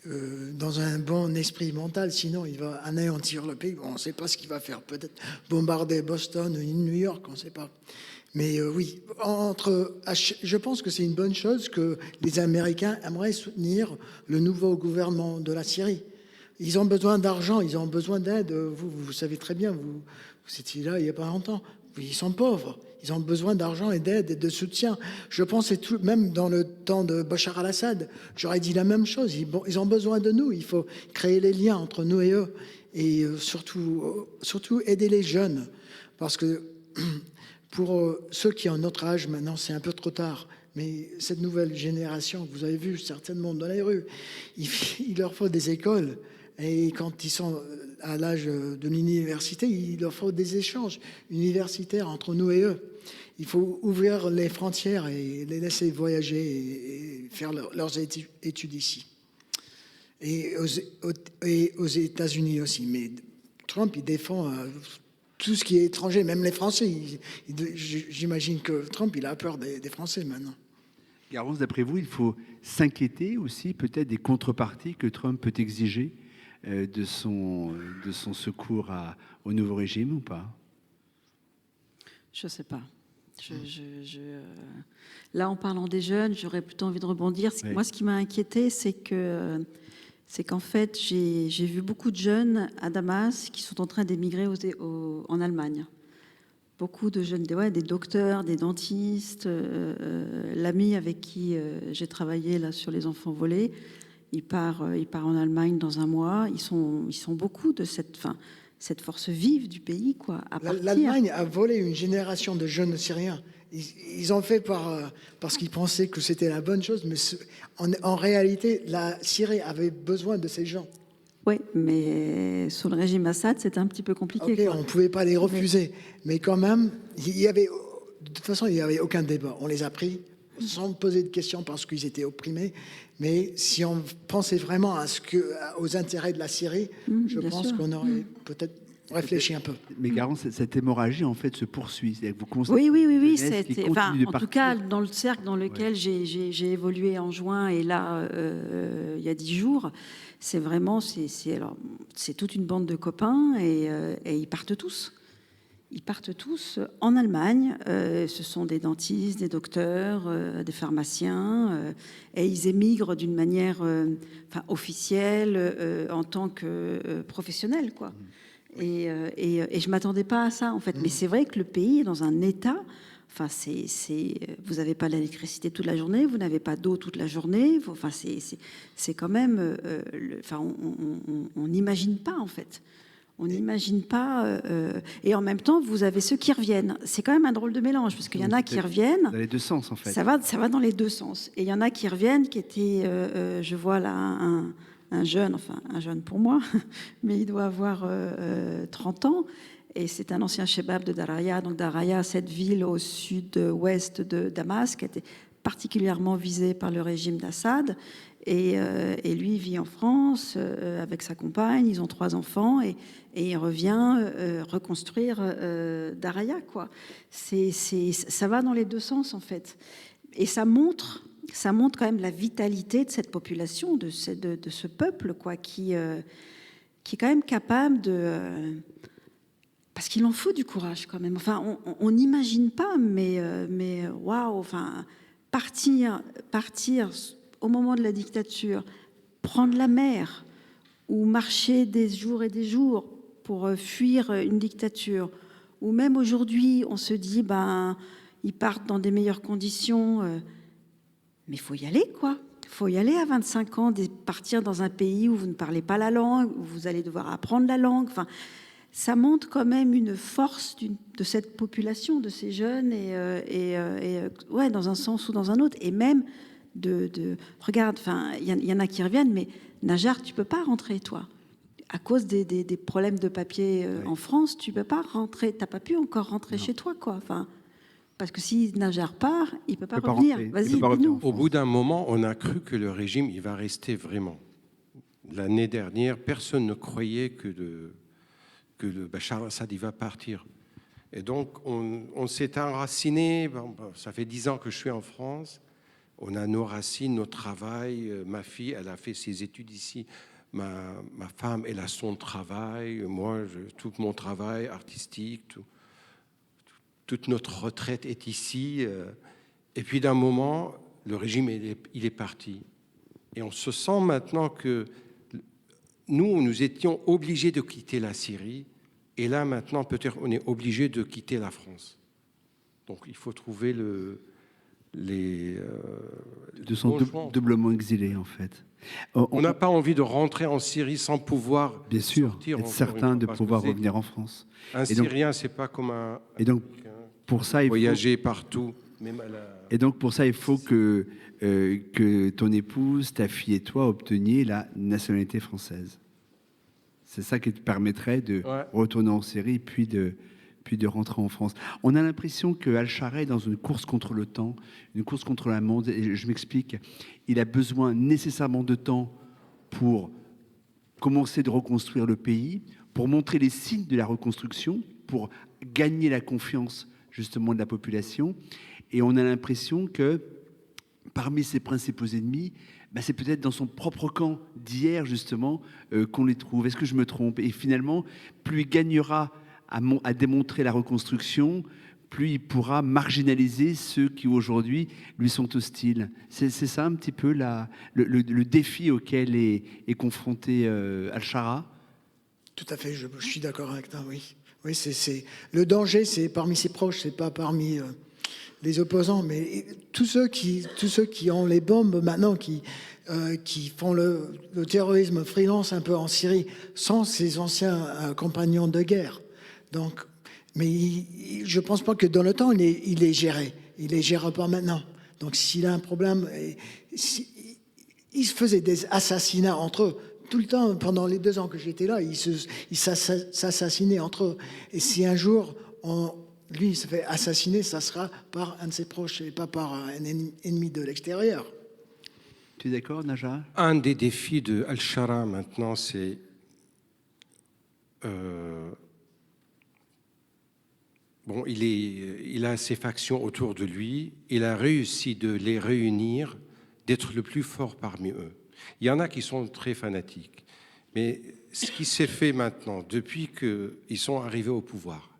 dans un bon esprit mental, sinon il va anéantir le pays. On ne sait pas ce qu'il va faire, peut-être bombarder Boston ou New York, on ne sait pas. Mais oui, je pense que c'est une bonne chose que les Américains aimeraient soutenir le nouveau gouvernement de la Syrie. Ils ont besoin d'argent, ils ont besoin d'aide. Vous savez très bien, vous étiez là il n'y a pas longtemps. Ils sont pauvres. Ils ont besoin d'argent et d'aide et de soutien. Je pense que même dans le temps de Bachar al-Assad, j'aurais dit la même chose. Ils ont besoin de nous. Il faut créer les liens entre nous et eux. Et surtout aider les jeunes. Parce que pour ceux qui ont notre âge, maintenant, c'est un peu trop tard. Mais cette nouvelle génération, vous avez vu certainement dans les rues, il leur faut des écoles. Et quand ils sont à l'âge de l'université, il leur faut des échanges universitaires entre nous et eux. Il faut ouvrir les frontières et les laisser voyager et faire leurs études ici. Et aux États-Unis aussi. Mais Trump, il défend tout ce qui est étranger, même les Français. J'imagine que Trump, il a peur des Français maintenant. Garance, d'après vous, il faut s'inquiéter aussi peut-être des contreparties que Trump peut exiger de son secours au nouveau régime ou pas? Je ne sais pas. Là, en parlant des jeunes, j'aurais plutôt envie de rebondir. Oui. Moi, ce qui m'a inquiété, c'est que C'est qu'en fait, j'ai vu beaucoup de jeunes à Damas qui sont en train d'émigrer en Allemagne. Beaucoup de jeunes, des docteurs, des dentistes. L'ami avec qui j'ai travaillé là, sur les enfants volés, il part en Allemagne dans un mois. Ils sont beaucoup de cette force vive du pays, quoi, à partir. L'Allemagne a volé une génération de jeunes Syriens. Ils ont fait parce qu'ils pensaient que c'était la bonne chose, mais en réalité, la Syrie avait besoin de ces gens. Oui, mais sous le régime Assad, c'était un petit peu compliqué. Okay, on ne pouvait pas les refuser. Mais quand même, de toute façon, il n'y avait aucun débat. On les a pris sans poser de questions parce qu'ils étaient opprimés. Mais si on pensait vraiment aux intérêts de la Syrie, je pense qu'on aurait peut-être réfléchi un peu. Mais Garance, cette hémorragie, en fait, se poursuit. C'est-à-dire que vous constatez oui. En tout cas, dans le cercle dans lequel j'ai évolué en juin et là, il y a 10 jours, c'est vraiment, c'est toute une bande de copains et ils partent tous. Ils partent tous en Allemagne. Ce sont des dentistes, des docteurs, des pharmaciens, et ils émigrent d'une manière officielle en tant que professionnels, quoi. Et je m'attendais pas à ça, en fait. Mais c'est vrai que le pays est dans un état. Enfin, vous n'avez pas l'électricité toute la journée, vous n'avez pas d'eau toute la journée. Enfin, c'est quand même. On n'imagine pas, en fait. On n'imagine pas. Et en même temps, vous avez ceux qui reviennent. C'est quand même un drôle de mélange, parce qu'il y en a qui reviennent. Dans les deux sens, en fait. Ça va dans les deux sens. Et il y en a qui reviennent, qui étaient. Je vois là un jeune pour moi, mais il doit avoir 30 ans. Et c'est un ancien chebab de Daraya. Donc Daraya, cette ville au sud-ouest de Damas, qui a été particulièrement visée par le régime d'Assad. Et lui, il vit en France avec sa compagne. Ils ont 3 enfants. Et il revient reconstruire Daraya, quoi. Ça va dans les deux sens, en fait. Et ça montre quand même la vitalité de cette population, de ce peuple, quoi, qui est quand même capable de... parce qu'il en faut du courage, quand même. Enfin, on n'imagine pas, mais waouh, enfin, partir au moment de la dictature, prendre la mer ou marcher des jours et des jours pour fuir une dictature, ou même aujourd'hui, on se dit, ils partent dans des meilleures conditions, mais il faut y aller, quoi. Il faut y aller à 25 ans, partir dans un pays où vous ne parlez pas la langue, où vous allez devoir apprendre la langue. Enfin, ça montre quand même une force de cette population, de ces jeunes, ouais, dans un sens ou dans un autre, et même regarde, il y en a qui reviennent, mais Najar, tu peux pas rentrer, toi, à cause des problèmes de papier en France, tu peux pas rentrer, t'as pas pu encore rentrer chez toi, quoi. Enfin, parce que si Najar part, il peut pas revenir. Vas-y, dis-nous. Au bout d'un moment, on a cru que le régime, il va rester vraiment. L'année dernière, personne ne croyait que le Bachar al-Assad, il va partir. Et donc, on s'est enraciné. Ça fait 10 ans que je suis en France. On a nos racines, nos travail. Ma fille, elle a fait ses études ici. Ma femme, elle a son travail. Moi, tout mon travail artistique, toute notre retraite est ici. Et puis, d'un moment, le régime, il est parti. Et on se sent maintenant que nous étions obligés de quitter la Syrie. Et là, maintenant, peut-être, on est obligé de quitter la France. Donc, il faut trouver de sont doublement exilés, en fait. On n'a pas envie de rentrer en Syrie sans pouvoir bien sûr, être certain de pouvoir revenir en France. Un Syrien, c'est pas comme un... Et donc, pour ça, il voyager partout. Même Et donc, pour ça, il faut que ton épouse, ta fille et toi obteniez la nationalité française. C'est ça qui te permettrait de retourner en Syrie, puis de rentrer en France. On a l'impression que Al-Shara est dans une course contre le temps, une course contre la montre. Et je m'explique. Il a besoin nécessairement de temps pour commencer de reconstruire le pays, pour montrer les signes de la reconstruction, pour gagner la confiance justement de la population. Et on a l'impression que parmi ses principaux ennemis, c'est peut-être dans son propre camp d'hier justement qu'on les trouve. Est-ce que je me trompe? Et finalement, plus il gagnera à démontrer la reconstruction, plus il pourra marginaliser ceux qui aujourd'hui lui sont hostiles. C'est ça un petit peu le défi auquel est confronté Al-Shara. Tout à fait, je suis d'accord avec toi, oui. Oui, le danger, c'est parmi ses proches, c'est pas parmi les opposants, mais tous ceux qui ont les bombes maintenant, qui font le terrorisme freelance un peu en Syrie, sont ses anciens compagnons de guerre. Donc, mais je pense pas que dans le temps, il est géré. Il les gère pas maintenant. Donc, s'il a un problème, il se faisait des assassinats entre eux. Tout le temps, pendant les 2 ans que j'étais là, ils s'assassinaient entre eux. Et si un jour, lui, il se fait assassiner, ça sera par un de ses proches et pas par un ennemi de l'extérieur. Tu es d'accord, Naja? Un des défis de Al-Shara maintenant, c'est bon, il a ses factions autour de lui. Il a réussi de les réunir, d'être le plus fort parmi eux. Il y en a qui sont très fanatiques. Mais ce qui s'est fait maintenant, depuis qu'ils sont arrivés au pouvoir,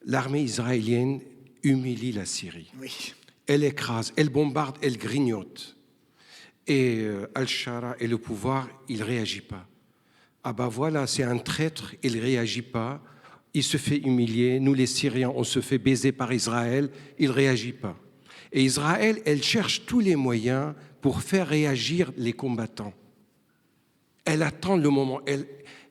l'armée israélienne humilie la Syrie. Oui. Elle écrase, elle bombarde, elle grignote. Et Al-Shara et le pouvoir, il ne réagit pas. Ah ben voilà, c'est un traître, il ne réagit pas. Il se fait humilier. Nous, les Syriens, on se fait baiser par Israël, il ne réagit pas. Et Israël, elle cherche tous les moyens pour faire réagir les combattants. Elle attend le moment.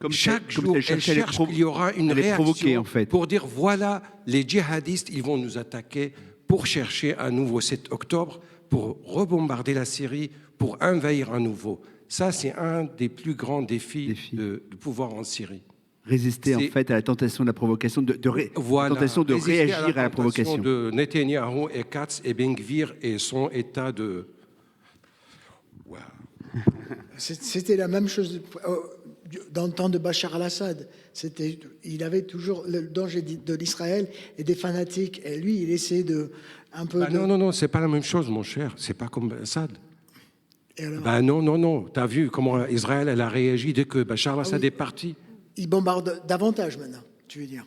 Chaque jour, elle cherche qu'il y aura une réaction en fait. pour dire, voilà, les djihadistes, ils vont nous attaquer pour chercher un nouveau 7 octobre, pour rebombarder la Syrie, pour envahir à nouveau. Ça, c'est un des plus grands défis du pouvoir en Syrie. Résister en fait à la tentation de la provocation, voilà, tentation de réagir à la provocation. De Netanyahou et Katz et Ben Gvir et son état de... Wow. C'était la même chose dans le temps de Bachar al-Assad. Il avait toujours le danger de l'Israël et des fanatiques. Et lui, il essayait de... un peu Non, c'est pas la même chose, mon cher. C'est pas comme Assad. Alors, Non. T'as vu comment Israël elle a réagi dès que Bachar al-Assad est parti? Il bombarde davantage maintenant, tu veux dire.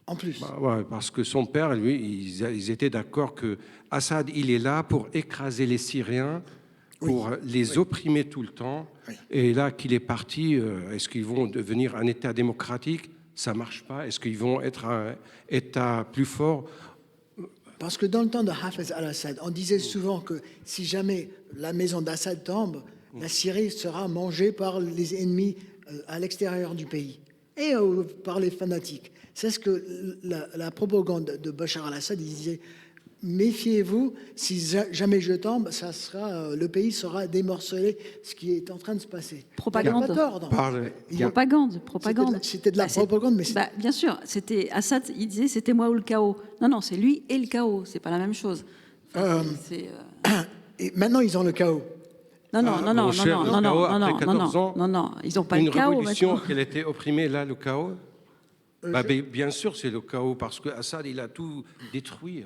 En plus. Ouais, parce que son père, lui, ils étaient d'accord que Assad, il est là pour écraser les Syriens, pour les opprimer tout le temps. Oui. Et là qu'il est parti, est-ce qu'ils vont devenir un État démocratique? Ça marche pas. Est-ce qu'ils vont être un État plus fort? Parce que dans le temps de Hafez al-Assad, on disait souvent que si jamais la maison d'Assad tombe, la Syrie sera mangée par les ennemis à l'extérieur du pays et par les fanatiques. C'est ce que la propagande de Bachar al-Assad disait. Méfiez-vous, si jamais je tombe, le pays sera démorcelé, ce qui est en train de se passer. Propagande. Il n'y a pas tort. Propagande. C'était de la propagande, mais bien sûr, c'était Assad, il disait c'était moi ou le chaos. Non, c'est lui et le chaos, c'est pas la même chose. Et maintenant, ils ont le chaos. Non, ils n'ont pas le chaos. Une révolution qu'elle était opprimée, là, le chaos. Bien sûr, c'est le chaos, parce que Assad, il a tout détruit.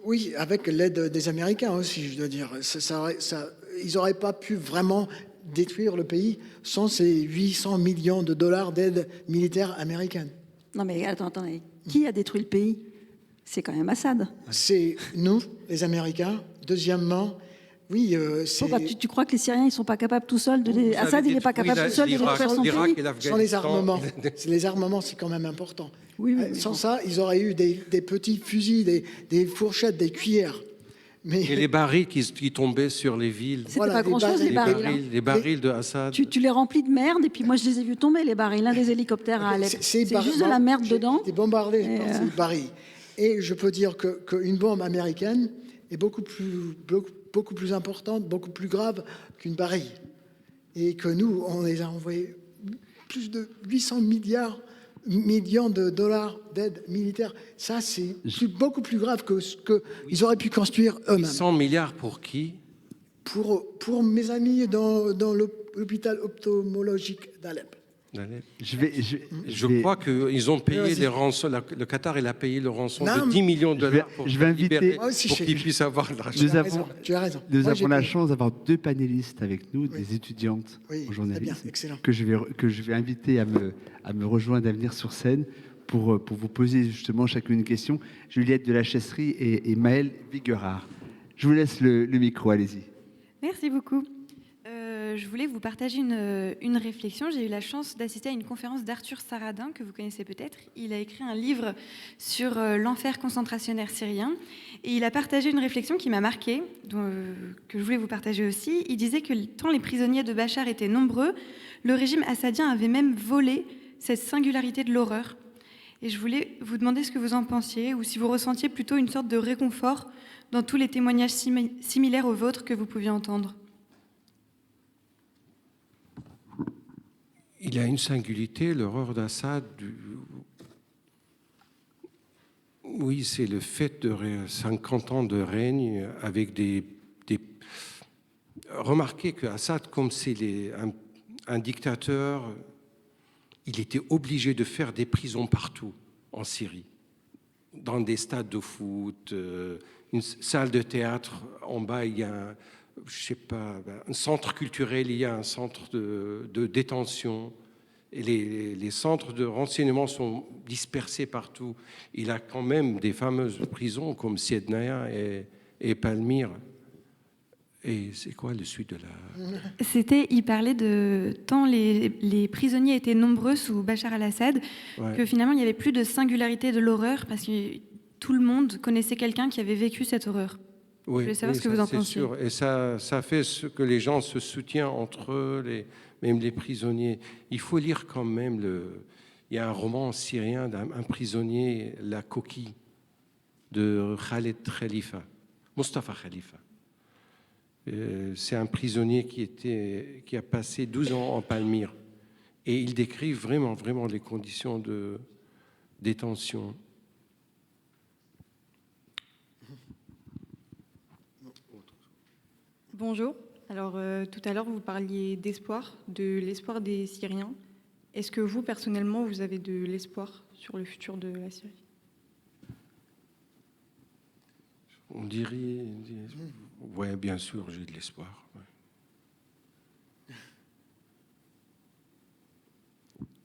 Oui, avec l'aide des Américains aussi, je dois dire. Ils n'auraient pas pu vraiment détruire le pays sans ces 800 millions de dollars d'aide militaire américaine. Non, mais attendez. Qui a détruit le pays? C'est quand même Assad. C'est nous, les Américains. Deuxièmement, oui, c'est... Pourquoi tu crois que les Syriens, ils ne sont pas capables tout seuls de... Assad, il n'est pas capable tout seul de détruire son pays? Sans les armements. Les armements, c'est quand même important. Oui, sans ça, ils auraient eu des petits fusils, des fourchettes, des cuillères. Et les barils qui tombaient sur les villes. C'était pas grand-chose, les barils. Les barils de Assad. Tu les remplis de merde, et puis moi, je les ai vus tomber, les barils. L'un des hélicoptères à Alep. C'est juste de la merde dedans. Des bombardés par ces barils. Et je peux dire qu'une bombe américaine est beaucoup plus importante, beaucoup plus grave qu'une baril. Et que nous, on les a envoyés plus de 800 millions de dollars d'aide militaire. Ça, c'est beaucoup plus grave que ce qu'ils auraient pu construire eux-mêmes. 100 milliards pour qui? Pour mes amis dans l'hôpital ophtalmologique d'Alep. Je crois qu'ils ont payé les rançons. Le Qatar, il a payé le rançon de 10 millions de dollars pour qu'ils puissent avoir de l'argent. Tu as raison. Nous avons la chance d'avoir 2 panélistes avec nous, des étudiantes en journalisme, que je vais inviter à me rejoindre, à venir sur scène pour vous poser justement chacune une question. Juliette de la Chesserie et Maëlle Viguerard. Je vous laisse le micro, allez-y. Merci beaucoup. Je voulais vous partager une réflexion. J'ai eu la chance d'assister à une conférence d'Arthur Saradin, que vous connaissez peut-être. Il a écrit un livre sur l'enfer concentrationnaire syrien. Et il a partagé une réflexion qui m'a marquée, que je voulais vous partager aussi. Il disait que tant les prisonniers de Bachar étaient nombreux, le régime assadien avait même volé cette singularité de l'horreur. Et je voulais vous demander ce que vous en pensiez, ou si vous ressentiez plutôt une sorte de réconfort dans tous les témoignages similaires aux vôtres que vous pouviez entendre. Il y a une singularité, l'horreur d'Assad. Oui, c'est le fait de 50 ans de règne avec des... Remarquez qu'Assad, comme c'est un dictateur, il était obligé de faire des prisons partout en Syrie, dans des stades de foot, une salle de théâtre, en bas il y a un centre culturel, il y a un centre de détention. Et les centres de renseignement sont dispersés partout. Il a quand même des fameuses prisons comme Siednaya et Palmyre. Et c'est quoi le suite de la... Il parlait de tant les prisonniers étaient nombreux sous Bachar al-Assad, que finalement il n'y avait plus de singularité de l'horreur, parce que tout le monde connaissait quelqu'un qui avait vécu cette horreur. Oui, je voulais savoir ce que vous en pensiez. Sûr. Et ça fait ce que les gens se soutiennent entre eux, même les prisonniers. Il faut lire quand même il y a un roman syrien d'un prisonnier, La Coquille, de Khaled Khalifa, Mustafa Khalifa. C'est un prisonnier qui a passé 12 ans en Palmyre. Et il décrit vraiment, vraiment les conditions de détention. Bonjour. Alors, tout à l'heure, vous parliez d'espoir, de l'espoir des Syriens. Est-ce que vous, personnellement, vous avez de l'espoir sur le futur de la Syrie ? On dirait... Oui, bien sûr, j'ai de l'espoir. Ouais.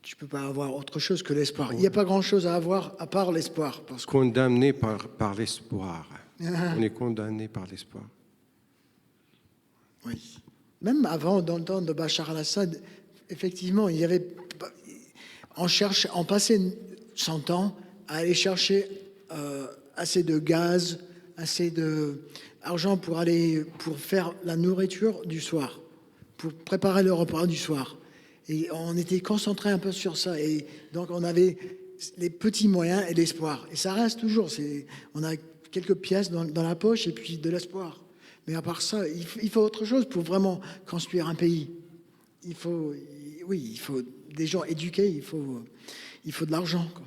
Tu ne peux pas avoir autre chose que l'espoir. Il n'y a pas grand-chose à avoir à part l'espoir. Parce que... Condamné par l'espoir. On est condamné par l'espoir. Oui. Même avant, dans le temps de Bachar al-Assad, effectivement, il y avait... On passait 100 ans à aller chercher assez de gaz, assez d'argent pour faire la nourriture du soir, pour préparer le repas du soir. Et on était concentré un peu sur ça. Et donc, on avait les petits moyens et l'espoir. Et ça reste toujours. On a quelques pièces dans la poche et puis de l'espoir. Mais à part ça, il faut autre chose pour vraiment construire un pays. Il faut des gens éduqués, il faut de l'argent, quoi.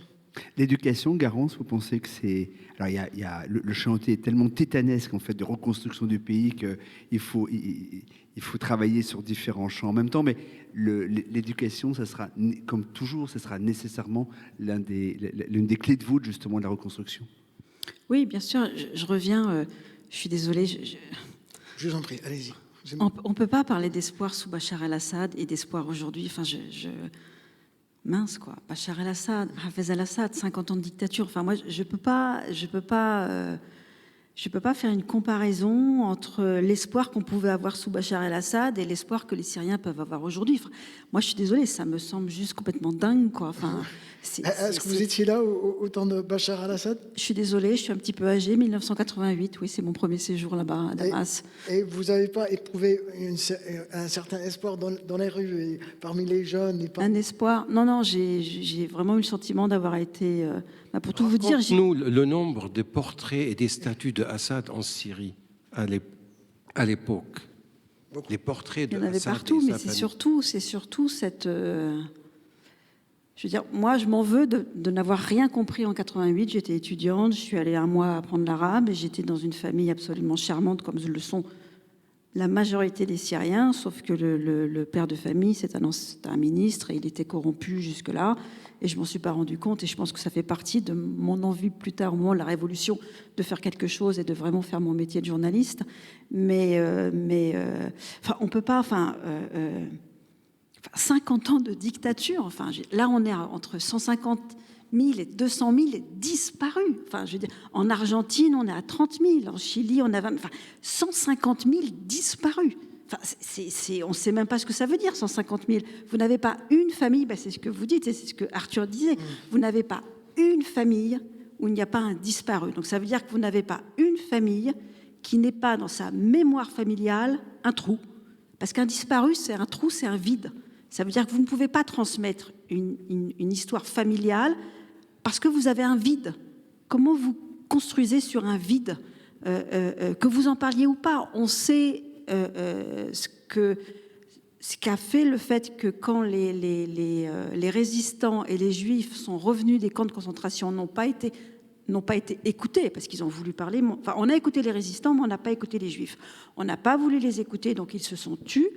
L'éducation, Garance, vous pensez que c'est... Alors, il y a le chantier est tellement tétanesque, en fait, de reconstruction du pays qu'il faut travailler sur différents champs en même temps, mais l'éducation, ça sera, comme toujours, ça sera nécessairement l'une des clés de voûte, justement, de la reconstruction. Oui, bien sûr, je reviens, je suis désolée. Je vous en prie, allez-y. On ne peut pas parler d'espoir sous Bachar el-Assad et d'espoir aujourd'hui. Enfin, mince, quoi. Bachar el-Assad, Hafez al-Assad, 50 ans de dictature. Enfin, moi, je peux pas faire une comparaison entre l'espoir qu'on pouvait avoir sous Bachar el-Assad et l'espoir que les Syriens peuvent avoir aujourd'hui. Enfin, moi, je suis désolée, ça me semble juste complètement dingue, quoi. Enfin, est-ce que vous étiez là au temps de Bachar el-Assad ? Je suis désolée, je suis un petit peu âgée. 1988, oui, c'est mon premier séjour là-bas à Damas. Et vous n'avez pas éprouvé un certain espoir dans les rues, et parmi les jeunes Un espoir ? Non, j'ai vraiment eu le sentiment d'avoir été... pour tout vous dire... Nous, le nombre de portraits et des statues de Assad en Syrie à l'époque. Les portraits de Assad. Il y en avait partout, mais c'est surtout cette... Je veux dire, moi, je m'en veux de n'avoir rien compris en 88. J'étais étudiante, je suis allée un mois apprendre l'arabe et j'étais dans une famille absolument charmante, comme le sont la majorité des Syriens, sauf que le père de famille, c'est un ministre et il était corrompu jusque-là. Et je ne m'en suis pas rendu compte et je pense que ça fait partie de mon envie plus tard, au moment de la Révolution, de faire quelque chose et de vraiment faire mon métier de journaliste. Mais on ne peut pas... 50 ans de dictature, là on est entre 150 000 et 200 000 disparus. Enfin, je veux dire, en Argentine, on est à 30 000. En Chili, on a 150 000 disparus. Enfin, on ne sait même pas ce que ça veut dire, 150 000. Vous n'avez pas une famille, c'est ce que vous dites, c'est ce que Arthur disait. Vous n'avez pas une famille où il n'y a pas un disparu. Donc ça veut dire que vous n'avez pas une famille qui n'ait pas dans sa mémoire familiale un trou. Parce qu'un disparu, c'est un trou, c'est un vide. Ça veut dire que vous ne pouvez pas transmettre une histoire familiale parce que vous avez un vide. Comment vous construisez sur un vide, que vous en parliez ou pas? On sait ce qu'a fait le fait que quand les résistants et les juifs sont revenus des camps de concentration n'ont pas été écoutés, parce qu'ils ont voulu parler. Enfin, on a écouté les résistants, mais on n'a pas écouté les juifs. On n'a pas voulu les écouter, donc ils se sont tus.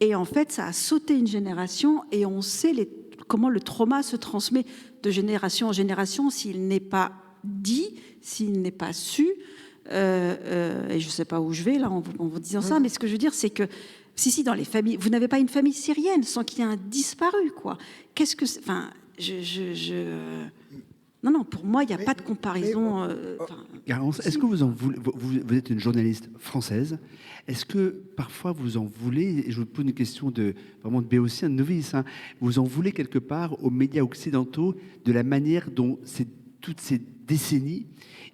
Et en fait, ça a sauté une génération, et on sait comment le trauma se transmet de génération en génération s'il n'est pas dit, s'il n'est pas su. Et je ne sais pas où je vais là en vous disant ça, mais ce que je veux dire, c'est que si dans les familles, vous n'avez pas une famille syrienne sans qu'il y ait un disparu, quoi. Qu'est-ce que, enfin, non, pour moi, il n'y a pas de comparaison. Garance, est-ce que vous en voulez, vous êtes une journaliste française, est-ce que parfois vous en voulez, et je vous pose une question vraiment de béotien, de novice, hein, vous en voulez quelque part aux médias occidentaux de la manière dont toutes ces décennies,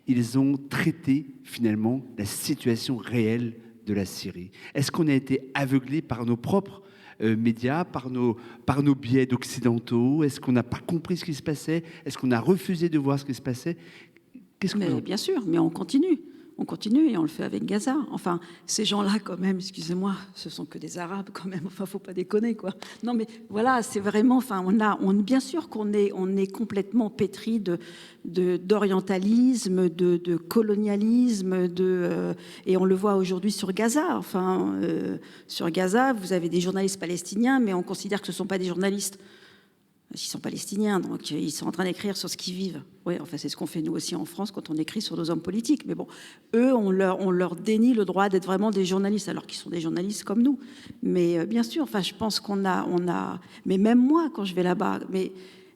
ils ont traité finalement la situation réelle de la Syrie? Est-ce qu'on a été aveuglé par nos propres médias, par nos biais d'occidentaux? Est-ce qu'on n'a pas compris ce qui se passait? Est-ce qu'on a refusé de voir ce qui se passait? Bien sûr, mais on continue. On continue et on le fait avec Gaza. Enfin, ces gens-là, quand même, excusez-moi, ce sont que des Arabes, quand même. Enfin, faut pas déconner, quoi. Non, mais voilà, c'est vraiment. Enfin, bien sûr qu'on est complètement pétri d'orientalisme, de colonialisme, et on le voit aujourd'hui sur Gaza. Enfin, sur Gaza, vous avez des journalistes palestiniens, mais on considère que ce sont pas des journalistes. Ils sont palestiniens, donc ils sont en train d'écrire sur ce qu'ils vivent. Oui, enfin, c'est ce qu'on fait nous aussi en France quand on écrit sur nos hommes politiques. Mais bon, eux, on leur dénie le droit d'être vraiment des journalistes, alors qu'ils sont des journalistes comme nous. Mais bien sûr, enfin, je pense qu'on a... Mais même moi, quand je vais là-bas...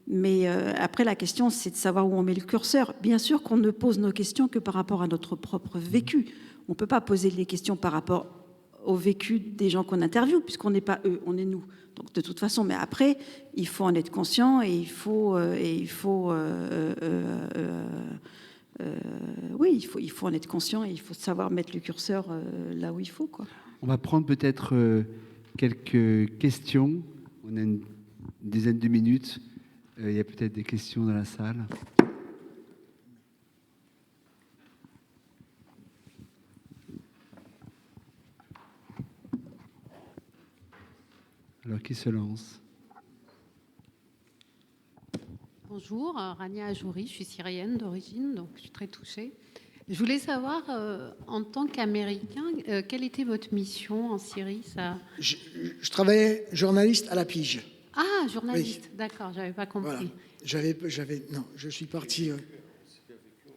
Mais après, la question, c'est de savoir où on met le curseur. Bien sûr qu'on ne pose nos questions que par rapport à notre propre vécu. On ne peut pas poser les questions par rapport au vécu des gens qu'on interviewe, puisqu'on n'est pas eux, on est nous. Donc, de toute façon, mais après, il faut en être conscient et il faut en être conscient et il faut savoir mettre le curseur là où il faut, quoi. On va prendre peut-être quelques questions. On a une dizaine de minutes. Il y a peut-être des questions dans la salle. Alors, qui se lance? Bonjour, Rania Ajouri, je suis syrienne d'origine, donc je suis très touchée. Je voulais savoir, en tant qu'Américain, quelle était votre mission en Syrie? Je travaillais journaliste à la Pige. Ah, journaliste, oui. D'accord, j'avais pas compris. Voilà. Non, je suis parti...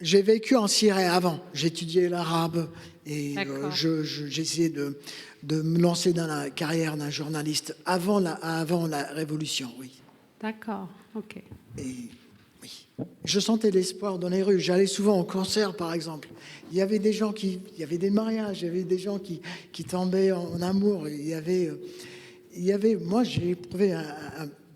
J'ai vécu en Syrie avant. J'étudiais l'arabe et j'ai essayé de me lancer dans la carrière d'un journaliste avant la révolution, oui. D'accord, ok. Et oui, je sentais l'espoir dans les rues. J'allais souvent au concert, par exemple. Il y avait des gens il y avait des mariages, il y avait des gens qui tombaient en amour. Il y avait, moi, j'ai éprouvé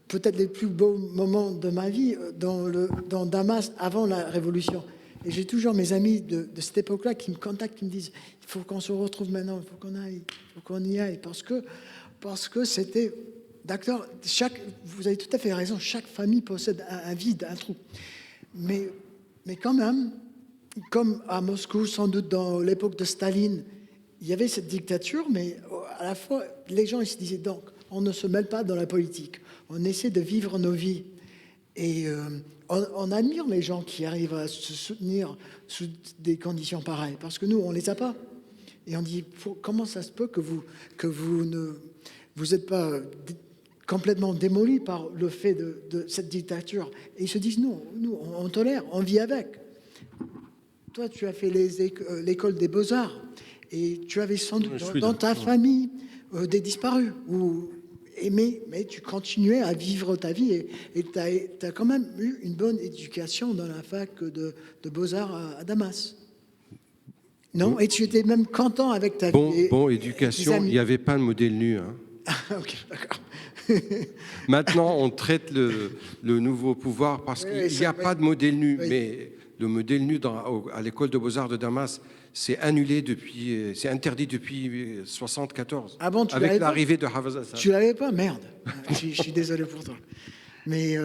peut-être les plus beaux moments de ma vie dans Damas avant la révolution. Et j'ai toujours mes amis de cette époque-là qui me contactent, qui me disent il faut qu'on se retrouve maintenant, il faut qu'on aille, il faut qu'on y aille. Parce que c'était... D'accord, vous avez tout à fait raison, chaque famille possède un vide, un trou. Mais quand même, comme à Moscou, sans doute dans l'époque de Staline, il y avait cette dictature, mais à la fois, les gens ils se disaient donc, on ne se mêle pas dans la politique, on essaie de vivre nos vies. Et on admire les gens qui arrivent à se soutenir sous des conditions pareilles, parce que nous, on ne les a pas. Et on dit, comment ça se peut que vous n'êtes pas complètement démolis par le fait de cette dictature? Et ils se disent, nous, on tolère, on vit avec. Toi, tu as fait l'école des Beaux-Arts, et tu avais sans doute dans ta famille des disparus. mais tu continuais à vivre ta vie et tu as quand même eu une bonne éducation dans la fac de Beaux-Arts à Damas. Non? Et tu étais même content avec ta vie. Bon, et éducation, tes il amis. n'y avait pas de modèle nu. Hein. Ok, d'accord. Maintenant, on traite le nouveau pouvoir parce Oui, qu'il oui, n'y ça, a oui. pas de modèle nu. Oui. Mais le modèle nu à l'école de Beaux-Arts de Damas, c'est annulé depuis, c'est interdit depuis 74. Ah bon, tu avec l'avais pas l'arrivée de Hafez Assad. Tu l'avais pas? Merde. Je suis désolé pour toi. Mais,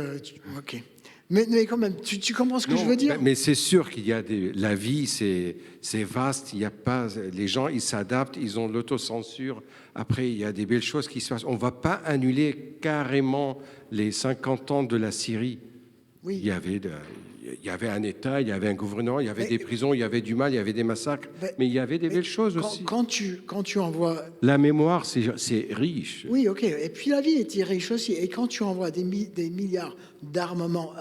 ok. Mais quand même, tu comprends ce que je veux dire? Mais c'est sûr qu'il y a la vie, c'est vaste. Il y a pas, les gens, ils s'adaptent, ils ont l'autocensure. Après, il y a des belles choses qui se passent. On ne va pas annuler carrément les 50 ans de la Syrie. Oui. Il y avait un État, il y avait un gouvernement, il y avait des prisons, il y avait du mal, il y avait des massacres. Mais il y avait des belles choses aussi. Quand tu envoies... La mémoire, c'est riche. Oui, ok. Et puis la vie était riche aussi. Et quand tu envoies des milliards d'armements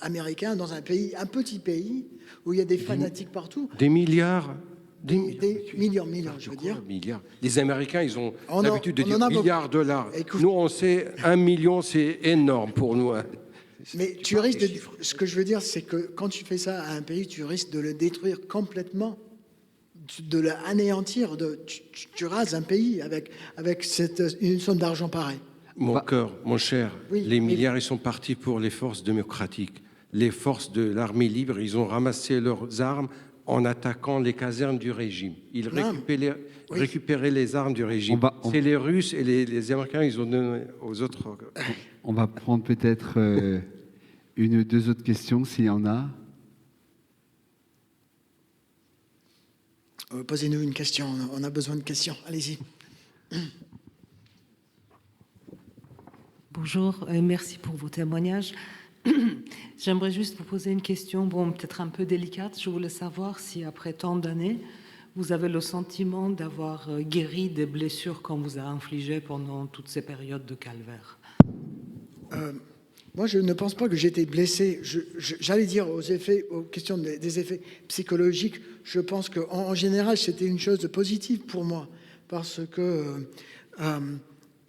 américains dans un petit pays, où il y a des fanatiques partout, Des milliards. des millions, je veux dire. Milliards. Les Américains, ils ont On en- l'habitude de on dire en a milliards de dollars. Écoute- Nous, on sait 1 million, c'est énorme pour nous. Hein. Mais tu risques ce que je veux dire, c'est que quand tu fais ça à un pays, tu risques de le détruire complètement, de l'anéantir. Tu rases un pays avec une somme d'argent pareille. Mon cœur, mon cher, Oui, les mais- milliards, ils sont partis pour les forces démocratiques. Les forces de l'armée libre, ils ont ramassé leurs armes en attaquant les casernes du régime. Ils récupéraient les armes du régime. C'est les Russes et les Américains, ils ont donné aux autres. On va prendre peut-être une ou deux autres questions, s'il y en a. Posez-nous une question, on a besoin de questions. Allez-y. Bonjour, merci pour vos témoignages. J'aimerais juste vous poser une question, bon, peut-être un peu délicate. Je voulais savoir si, après tant d'années, vous avez le sentiment d'avoir guéri des blessures qu'on vous a infligées pendant toutes ces périodes de calvaire. Moi, je ne pense pas que j'étais blessé. J'allais dire aux questions des effets psychologiques, je pense qu'en général, c'était une chose de positive pour moi, parce que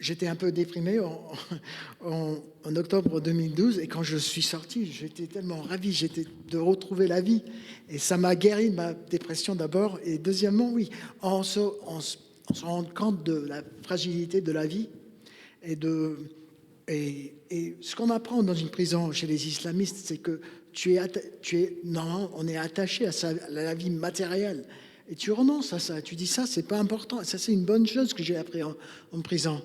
j'étais un peu déprimé en octobre 2012, et quand je suis sorti, j'étais tellement ravi de retrouver la vie, et ça m'a guéri de ma dépression d'abord, et deuxièmement, oui, on se rend compte de la fragilité de la vie, et ce qu'on apprend dans une prison chez les islamistes, c'est que non, on est attaché à la vie matérielle. Et tu renonces à ça. Tu dis ça, c'est pas important. Ça, c'est une bonne chose que j'ai appris en prison.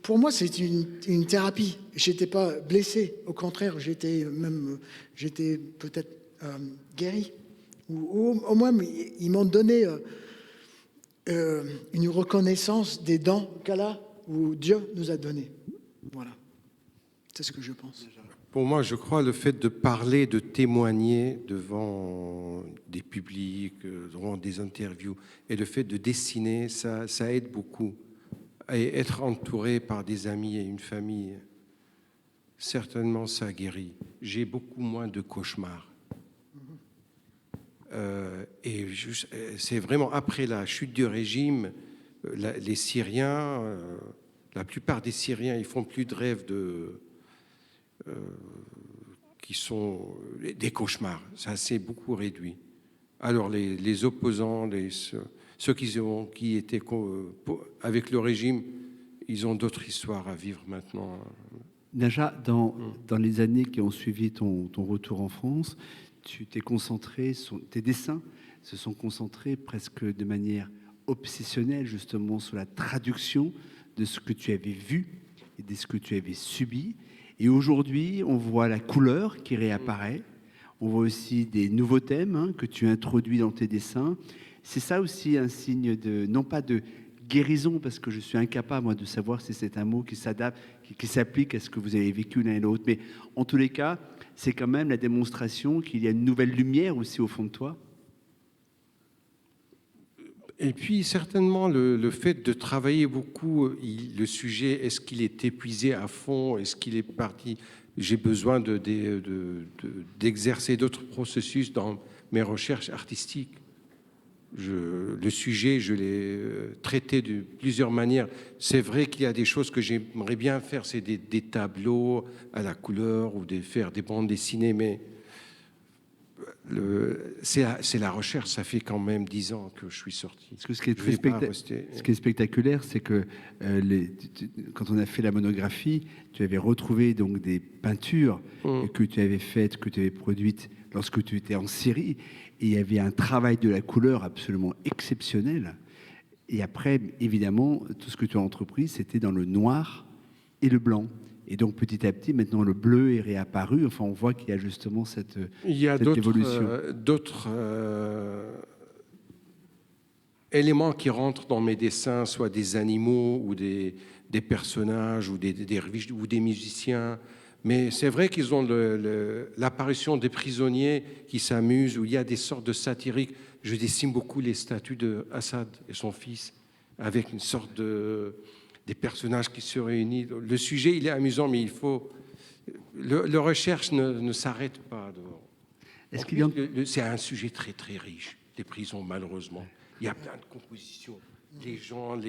Pour moi, c'est une thérapie. J'étais pas blessé. Au contraire, j'étais peut-être guéri. Ou au moins, ils m'ont donné une reconnaissance des dons qu'Allah ou Dieu nous a donnés. Voilà, c'est ce que je pense. Pour moi, je crois le fait de parler, de témoigner devant des publics, devant des interviews, et le fait de dessiner, ça aide beaucoup. Et être entouré par des amis et une famille, certainement ça guérit. J'ai beaucoup moins de cauchemars. Et c'est vraiment après la chute du régime, les Syriens... La plupart des Syriens, ils font plus de rêves qui sont des cauchemars. Ça s'est beaucoup réduit. Alors les opposants, ceux qui étaient avec le régime, ils ont d'autres histoires à vivre maintenant. Naja, dans les années qui ont suivi ton retour en France, tu t'es concentré, tes dessins se sont concentrés presque de manière obsessionnelle justement sur la traduction de ce que tu avais vu et de ce que tu avais subi. Et aujourd'hui, on voit la couleur qui réapparaît. On voit aussi des nouveaux thèmes que tu introduis dans tes dessins. C'est ça aussi un signe non pas de guérison, parce que je suis incapable, moi, de savoir si c'est un mot qui s'adapte, qui s'applique à ce que vous avez vécu l'un et l'autre. Mais en tous les cas, c'est quand même la démonstration qu'il y a une nouvelle lumière aussi au fond de toi. Et puis, certainement, le fait de travailler beaucoup, le sujet, est-ce qu'il est épuisé à fond? Est-ce qu'il est parti? J'ai besoin d'exercer d'autres processus dans mes recherches artistiques. Le sujet, je l'ai traité de plusieurs manières. C'est vrai qu'il y a des choses que j'aimerais bien faire, c'est des tableaux à la couleur ou faire des bandes dessinées, mais c'est la recherche. Ça fait quand même 10 ans que je suis sorti. Parce que ce qui est, Je vais pas rester- ce qui est spectaculaire, c'est que quand on a fait la monographie, tu avais retrouvé donc des peintures que tu avais faites, que tu avais produites lorsque tu étais en Syrie. Et il y avait un travail de la couleur absolument exceptionnel. Et après, évidemment, tout ce que tu as entrepris, c'était dans le noir et le blanc. Et donc, petit à petit, maintenant, le bleu est réapparu. Enfin, on voit qu'il y a justement cette Il y a cette évolution. d'autres éléments qui rentrent dans mes dessins, soit des animaux ou des personnages ou des musiciens. Mais c'est vrai qu'ils ont l'apparition des prisonniers qui s'amusent, où il y a des sortes de satiriques. Je dessine beaucoup les statues de Assad et son fils, avec une sorte des personnages qui se réunissent. Le sujet, il est amusant, mais il faut... Le recherche ne s'arrête pas. Est-ce qu'il y a... C'est un sujet très, très riche, les prisons, malheureusement. Il y a plein de compositions. Les gens,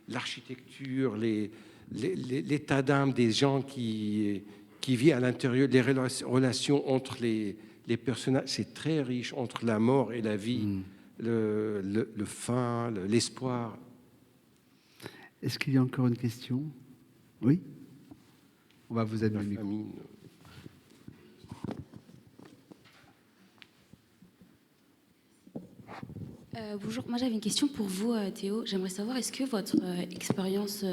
l'architecture, l'état d'âme des gens qui vivent à l'intérieur, les relations entre les personnages, c'est très riche, entre la mort et la vie, le fin, l'espoir. Est-ce qu'il y a encore une question? Oui? On va vous amener le micro. Famine. Bonjour, moi j'avais une question pour vous, Théo. J'aimerais savoir, est-ce que votre expérience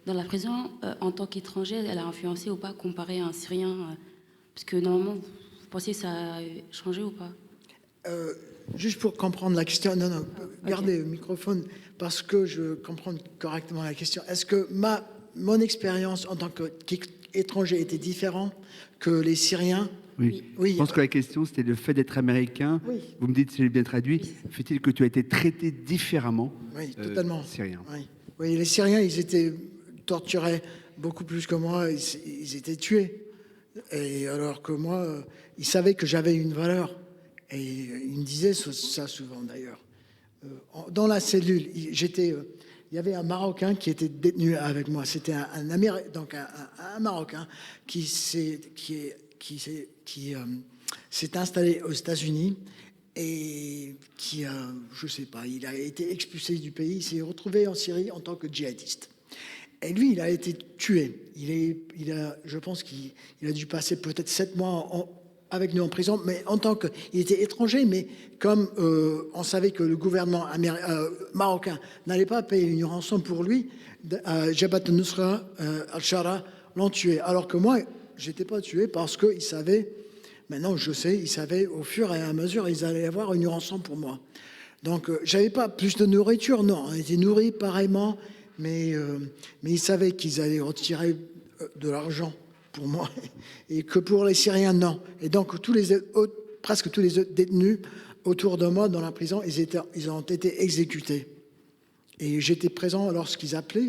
dans la prison en tant qu'étranger, elle a influencé ou pas comparé à un Syrien parce que normalement, vous pensiez que ça a changé ou pas? Juste pour comprendre la question, non, gardez le microphone parce que je comprends correctement la question. Est-ce que mon expérience en tant qu'étranger était différente que les Syriens? Oui. Oui. Je pense que la question, c'était le fait d'être américain. Oui. Vous me dites si j'ai bien traduit. Oui. Fait-il que tu as été traité différemment Oui, totalement. Syrien? Oui. Oui, les Syriens, ils étaient torturés beaucoup plus que moi. Ils étaient tués. Et alors que moi, ils savaient que j'avais une valeur. Et ils me disaient ça souvent, d'ailleurs. Dans la cellule, il y avait un Marocain qui était détenu avec moi. C'était un Marocain qui s'est installé aux États-Unis et je sais pas, il a été expulsé du pays, il s'est retrouvé en Syrie en tant que djihadiste. Et lui, il a été tué. Je pense qu'il a dû passer peut-être 7 mois avec nous en prison, mais en tant qu'il était étranger, mais comme on savait que le gouvernement marocain n'allait pas payer une rançon pour lui, Jabhat al-Nusra, al-Shara l'ont tué. Alors que moi, j'étais pas tué parce qu'ils savaient, maintenant je sais, ils savaient au fur et à mesure, ils allaient avoir une rançon pour moi. Donc j'avais pas plus de nourriture, non, on était nourris pareillement, mais ils savaient qu'ils allaient retirer de l'argent pour moi, et que pour les Syriens, non. Et donc presque tous les autres détenus autour de moi dans la prison, ils ont été exécutés. Et j'étais présent lorsqu'ils appelaient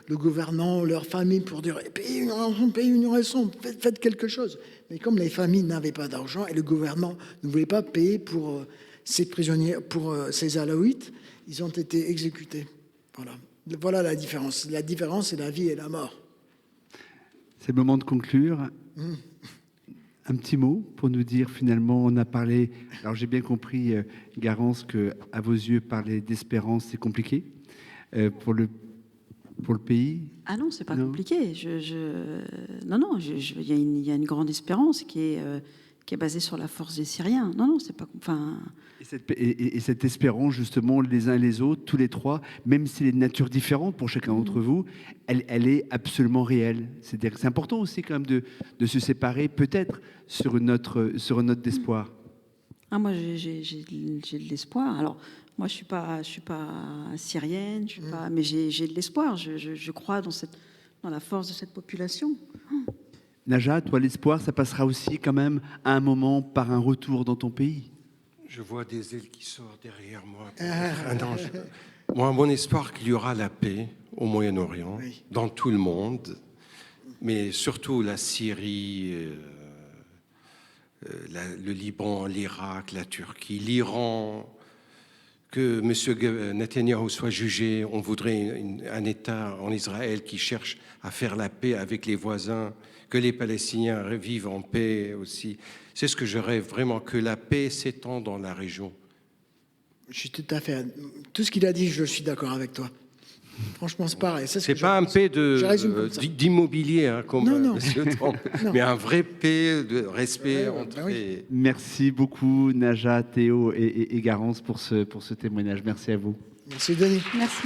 le gouvernement, leur famille, pour dire payez une rançon, faites quelque chose. Mais comme les familles n'avaient pas d'argent et le gouvernement ne voulait pas payer pour ces prisonniers, pour ces alaouites, ils ont été exécutés. Voilà la différence. La différence, c'est la vie et la mort. C'est le moment de conclure. Un petit mot pour nous dire, finalement, on a parlé, alors j'ai bien compris, Garance, que à vos yeux, parler d'espérance, c'est compliqué pour le pays. Ah non, c'est pas Non. compliqué. Non, il y a une grande espérance qui est basée sur la force des Syriens. Non, c'est pas... Enfin... Et cette espérance, justement, les uns et les autres, tous les trois, même si elle est de nature différente pour chacun d'entre vous, elle est absolument réelle. C'est-à-dire que c'est important aussi quand même de se séparer, peut-être, sur une note d'espoir. Ah, moi, j'ai de l'espoir. Alors, moi, je suis pas syrienne, mais j'ai de l'espoir. Je crois dans la force de cette population. Najat, toi, l'espoir, ça passera aussi quand même à un moment par un retour dans ton pays. Je vois des ailes qui sortent derrière moi. Moi, mon espoir qu'il y aura la paix au Moyen-Orient, dans tout le monde, mais surtout la Syrie, le Liban, l'Irak, la Turquie, l'Iran, que M. Netanyahou soit jugé. On voudrait un État en Israël qui cherche à faire la paix avec les voisins, que les Palestiniens vivent en paix aussi. C'est ce que je rêve vraiment, que la paix s'étende dans la région. Je suis tout à fait. Tout ce qu'il a dit, je suis d'accord avec toi. Franchement, c'est pareil. C'est pas un paix d'immobilier, hein, comme non. M. Trump, mais un vrai paix de respect entre les... Merci beaucoup, Naja, Théo et Garance, pour ce témoignage. Merci à vous. Merci, Denis. Merci.